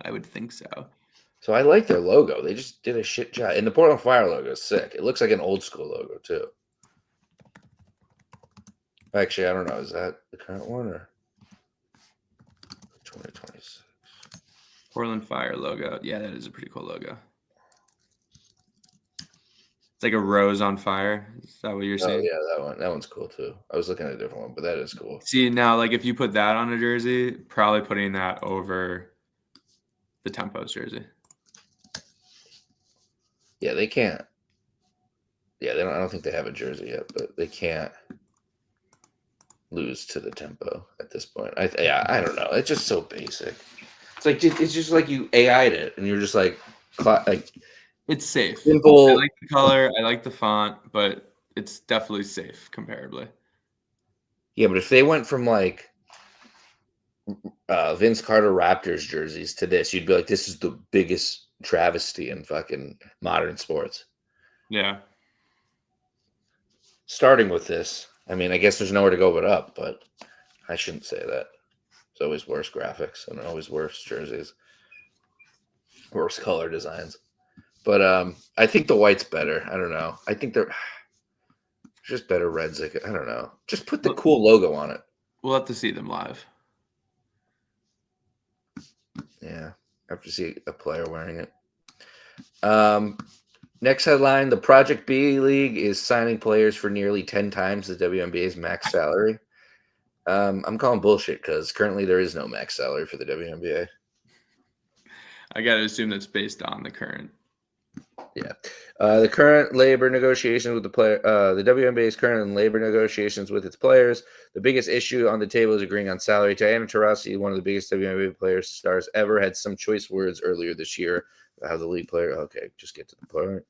Speaker 2: I would think so.
Speaker 1: So I like their logo. They just did a shit job. And the Portland Fire logo is sick. It looks like an old school logo too. Actually, I don't know. Is that the current one or 2026?
Speaker 2: Portland Fire logo. Yeah, that is a pretty cool logo. It's like a rose on fire. Is that what you're
Speaker 1: Oh
Speaker 2: seeing?
Speaker 1: yeah, that one. That one's cool too. I was looking at a different one, but that is cool.
Speaker 2: See, now, like, if you put that on a jersey, probably putting that over the Tempos jersey.
Speaker 1: Yeah, they can't. Yeah, they don't. I don't think they have a jersey yet, but they can't lose to the Tempo at this point. I don't know. It's just so basic. It's just like you AI'd it, and you're just like
Speaker 2: It's safe. I
Speaker 1: simple.
Speaker 2: like the color. I like the font, but it's definitely safe comparably.
Speaker 1: Yeah, but if they went from like Vince Carter Raptors jerseys to this, you'd be like, this is the biggest travesty in fucking modern sports.
Speaker 2: Yeah.
Speaker 1: Starting with this, I mean, I guess there's nowhere to go but up, but I shouldn't say that. There's always worse graphics and always worse jerseys, worse color designs. But I think the white's better. I don't know. I think they're just better reds. I don't know. Just put the cool logo on it.
Speaker 2: We'll have to see them live.
Speaker 1: Yeah, I have to see a player wearing it. Next headline: the Project B League is signing players for nearly 10 times the WNBA's max salary. I'm calling bullshit because currently there is no max salary for the WNBA.
Speaker 2: I got to assume that's based on the current.
Speaker 1: Yeah. The current labor negotiations with the player, the WNBA is currently in labor negotiations with its players. The biggest issue on the table is agreeing on salary. Diana Taurasi, one of the biggest WNBA players stars ever, had some choice words earlier this year about how the league player. Okay, just get to the point.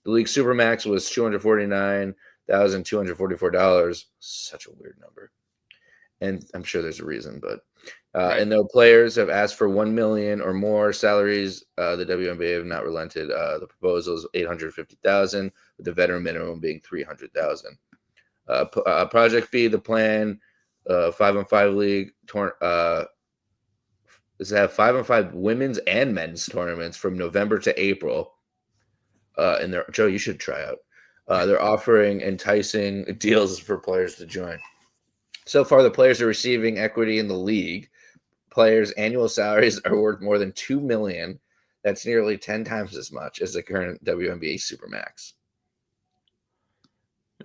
Speaker 1: The league supermax was $249,244. Such a weird number, and I'm sure there's a reason, but.
Speaker 2: Right.
Speaker 1: And though players have asked for $1 million or more salaries, the WNBA have not relented. The proposal is $850,000, with the veteran minimum being $300,000. Project B, the plan, 5-on-5 league, is to have 5-on-5 women's and men's tournaments from November to April. And Joe, you should try out. They're offering enticing deals for players to join. So far, the players are receiving equity in the league. Players' annual salaries are worth more than $2 million. That's nearly 10 times as much as the current WNBA Supermax.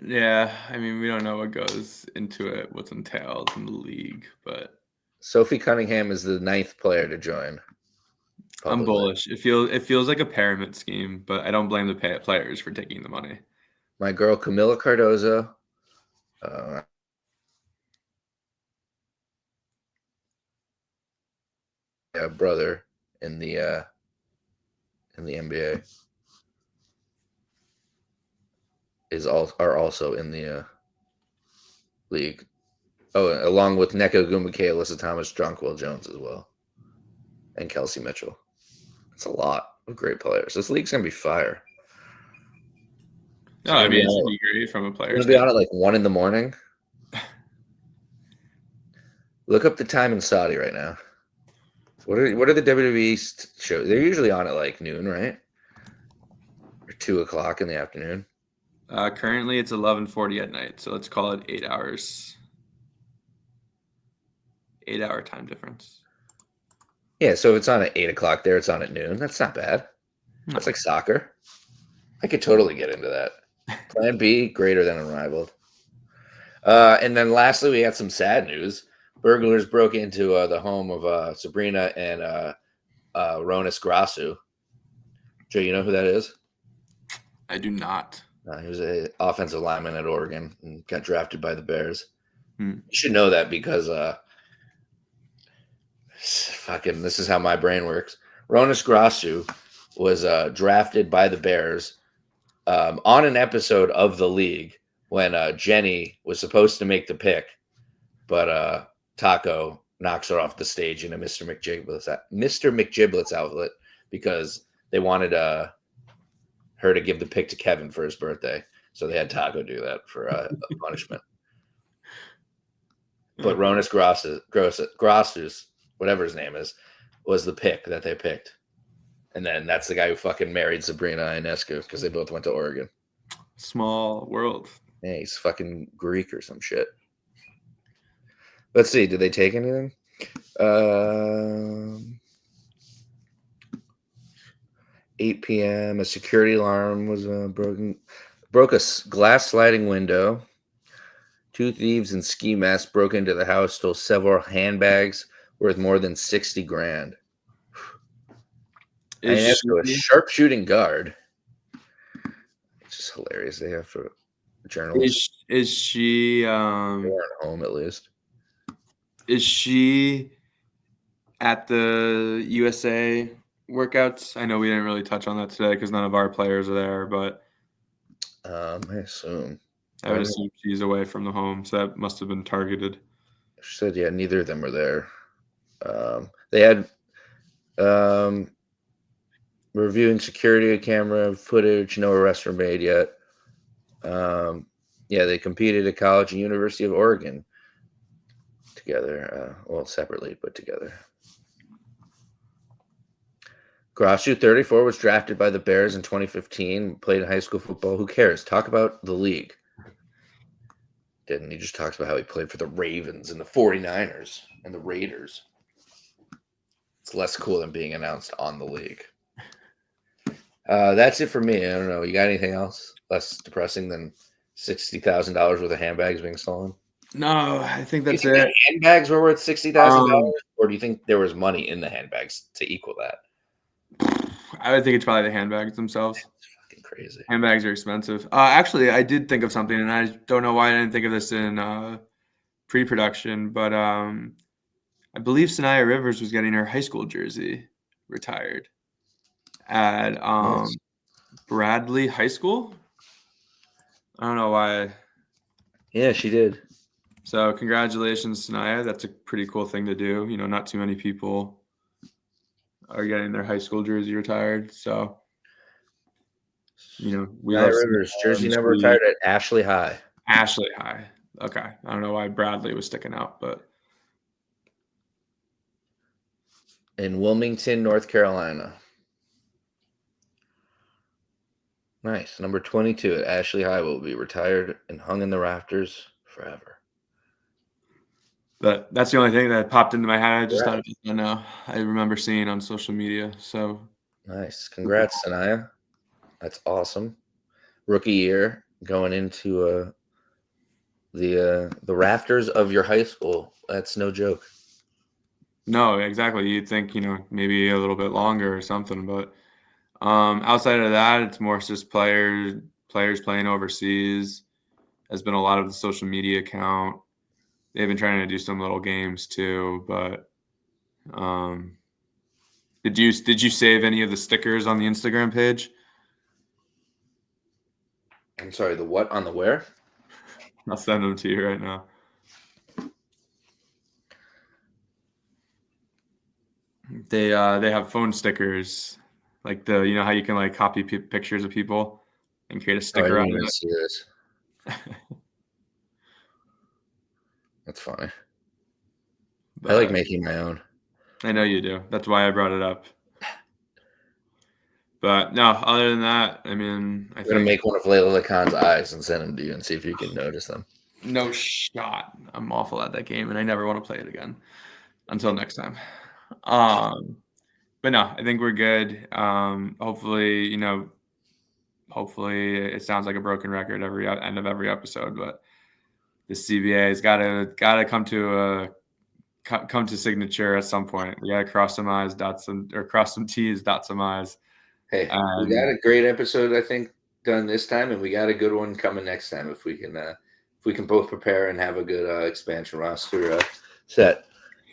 Speaker 2: Yeah, I mean, we don't know what goes into it, what's entailed in the league, but
Speaker 1: Sophie Cunningham is the 9th player to join.
Speaker 2: I'm bullish. It feels like a pyramid scheme, but I don't blame the players for taking the money.
Speaker 1: My girl Camila Cardozo. Brother in the NBA are also in the league. Oh, along with Neko Gumake, Alyssa Thomas, Jonquil Jones as well, and Kelsey Mitchell. That's a lot of great players. This league's gonna be fire.
Speaker 2: No, I mean, it should be great from a player
Speaker 1: It's gonna be on at like 1 a.m. Look up the time in Saudi right now. What are the WWE shows? They're usually on at like noon, right? Or 2 o'clock in the afternoon.
Speaker 2: Currently, it's 11:40 at night, so let's call it 8 hours. 8-hour time difference.
Speaker 1: Yeah, so if it's on at 8 o'clock there, it's on at noon. That's not bad.
Speaker 2: No.
Speaker 1: That's like soccer. I could totally get into that. Plan B, greater than unrivaled. And then lastly, we had some sad news. Burglars broke into the home of Sabrina and Ronis Grasu. Joe, you know who that is?
Speaker 2: I do not.
Speaker 1: He was an offensive lineman at Oregon and got drafted by the Bears.
Speaker 2: You
Speaker 1: should know that because fucking this is how my brain works. Ronis Grasu was drafted by the Bears on an episode of The League when Jenny was supposed to make the pick, but Taco knocks her off the stage in a Mr. McGiblets outfit because they wanted her to give the pick to Kevin for his birthday. So they had Taco do that for a punishment. But Ronis Grasus, whatever his name is, was the pick that they picked. And then that's the guy who fucking married Sabrina Ionescu because they both went to Oregon.
Speaker 2: Small world.
Speaker 1: Yeah, he's fucking Greek or some shit. Let's see. Did they take anything? Um, 8 p.m. A security alarm was broke a glass sliding window. Two thieves in ski masks broke into the house, stole several handbags worth more than 60 grand. I
Speaker 2: Is
Speaker 1: mean, that's a
Speaker 2: she
Speaker 1: sharpshooting guard. It's just hilarious. They have for journalists.
Speaker 2: is she
Speaker 1: They weren't home at least.
Speaker 2: is she at the USA workouts? I know we didn't really touch on that today because none of our players are there, but
Speaker 1: I assume.
Speaker 2: I would assume she's away from the home, so that must have been targeted.
Speaker 1: She said, yeah, neither of them were there. They had reviewing security camera footage. No arrests were made yet. Yeah, they competed at college and University of Oregon together. Well, separately, but together. Grossu, 34, was drafted by the Bears in 2015. Played in high school football. Who cares? Talk about the league. Didn't he just talks about how he played for the Ravens and the 49ers and the Raiders. It's less cool than being announced on the league. That's it for me. I don't know. You got anything else less depressing than $60,000 worth of handbags being stolen?
Speaker 2: No, I think
Speaker 1: Do you
Speaker 2: that's
Speaker 1: think
Speaker 2: it.
Speaker 1: the handbags were worth $60,000, or do you think there was money in the handbags to equal that?
Speaker 2: I would think it's probably the handbags themselves.
Speaker 1: It's fucking crazy.
Speaker 2: Handbags are expensive. Actually, I did think of something, and I don't know why I didn't think of this in pre-production, but I believe Sanaya Rivers was getting her high school jersey retired at
Speaker 1: Nice.
Speaker 2: Bradley High School. I don't know why.
Speaker 1: Yeah, she did.
Speaker 2: So congratulations, Sanaya. That's a pretty cool thing to do. You know, not too many people are getting their high school jersey retired. So, you know, we
Speaker 1: Nia
Speaker 2: love
Speaker 1: Rivers,
Speaker 2: Sanaya,
Speaker 1: jersey
Speaker 2: and
Speaker 1: number retired at Ashley High.
Speaker 2: Ashley High. Okay. I don't know why Bradley was sticking out, but
Speaker 1: In Wilmington, North Carolina. Nice. Number 22 at Ashley High will be retired and hung in the rafters forever.
Speaker 2: that's the only thing that popped into my head. I just
Speaker 1: Yeah.
Speaker 2: thought of it. No, I remember seeing on social media. So
Speaker 1: Nice. Congrats, Sanaya. That's awesome. Rookie year going into the rafters of your high school. That's no joke.
Speaker 2: no, exactly. You'd think, you know, maybe a little bit longer or something, but outside of that, it's more just players playing overseas. Has been a lot of the social media account. They've been trying to do some little games too, but did you save any of the stickers on the Instagram page?
Speaker 1: I'm sorry, the what on the where?
Speaker 2: I'll send them to you right now. They have phone stickers, like you know how you can like copy pictures of people and create a
Speaker 1: Oh, I
Speaker 2: sticker
Speaker 1: didn't
Speaker 2: out of
Speaker 1: even
Speaker 2: it.
Speaker 1: see this. That's funny. I like
Speaker 2: But
Speaker 1: making my own.
Speaker 2: I know you do. That's why I brought it up. But no, other than that, I mean, I
Speaker 1: I'm gonna
Speaker 2: think
Speaker 1: make one of Layla Khan's eyes and send them to you and see if you can notice them.
Speaker 2: no shot. I'm awful at that game, and I never want to play it again until next time. But no, I think we're good. Hopefully, you know, hopefully it sounds like a broken record every end of every episode, but the CBA has got to come to signature at some point. We got to cross some I's, cross some T's, dot some I's.
Speaker 1: Hey, we got a great episode, I think, done this time, and we got a good one coming next time if we can both prepare and have a good expansion roster set.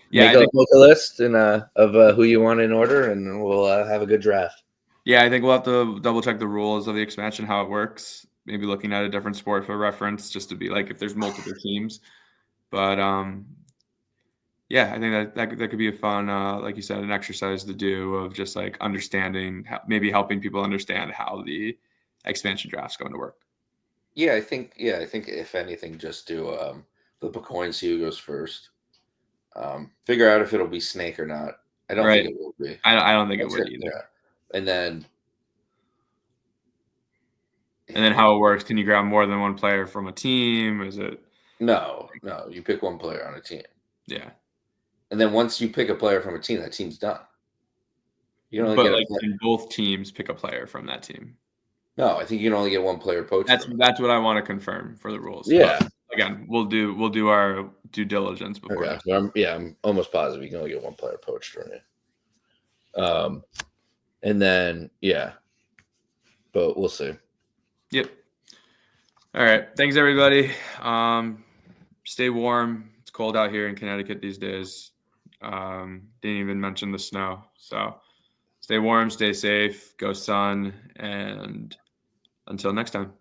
Speaker 2: Yeah,
Speaker 1: Make a list and of who you want in order, and we'll have a good draft.
Speaker 2: Yeah, I think we'll have to double check the rules of the expansion, how it works. Maybe looking at a different sport for reference, just to be like if there's multiple teams. But yeah, I think that could be a fun, like you said, an exercise to do of just like understanding, maybe helping people understand how the expansion draft's going to work.
Speaker 1: Yeah, I think if anything, just do flip a coin, see who goes first. Figure out if it'll be snake or not. I don't think it will be.
Speaker 2: I don't think it would either.
Speaker 1: Yeah. And
Speaker 2: then how it works? Can you grab more than one player from a team? Is it?
Speaker 1: No. You pick one player on a team.
Speaker 2: Yeah.
Speaker 1: And then once you pick a player from a team, that team's done. You can only
Speaker 2: But
Speaker 1: get a
Speaker 2: like,
Speaker 1: player.
Speaker 2: can both teams pick a player from that team?
Speaker 1: No, I think you can only get one player poached from it.
Speaker 2: That's what I want to confirm for the rules.
Speaker 1: Yeah.
Speaker 2: But again, we'll do our due diligence before
Speaker 1: Okay.
Speaker 2: next.
Speaker 1: So I'm almost positive you can only get one player poached from it. And then but we'll see.
Speaker 2: Yep. All right. Thanks, everybody. Stay warm. It's cold out here in Connecticut these days. Didn't even mention the snow. So stay warm, stay safe, go sun, and until next time.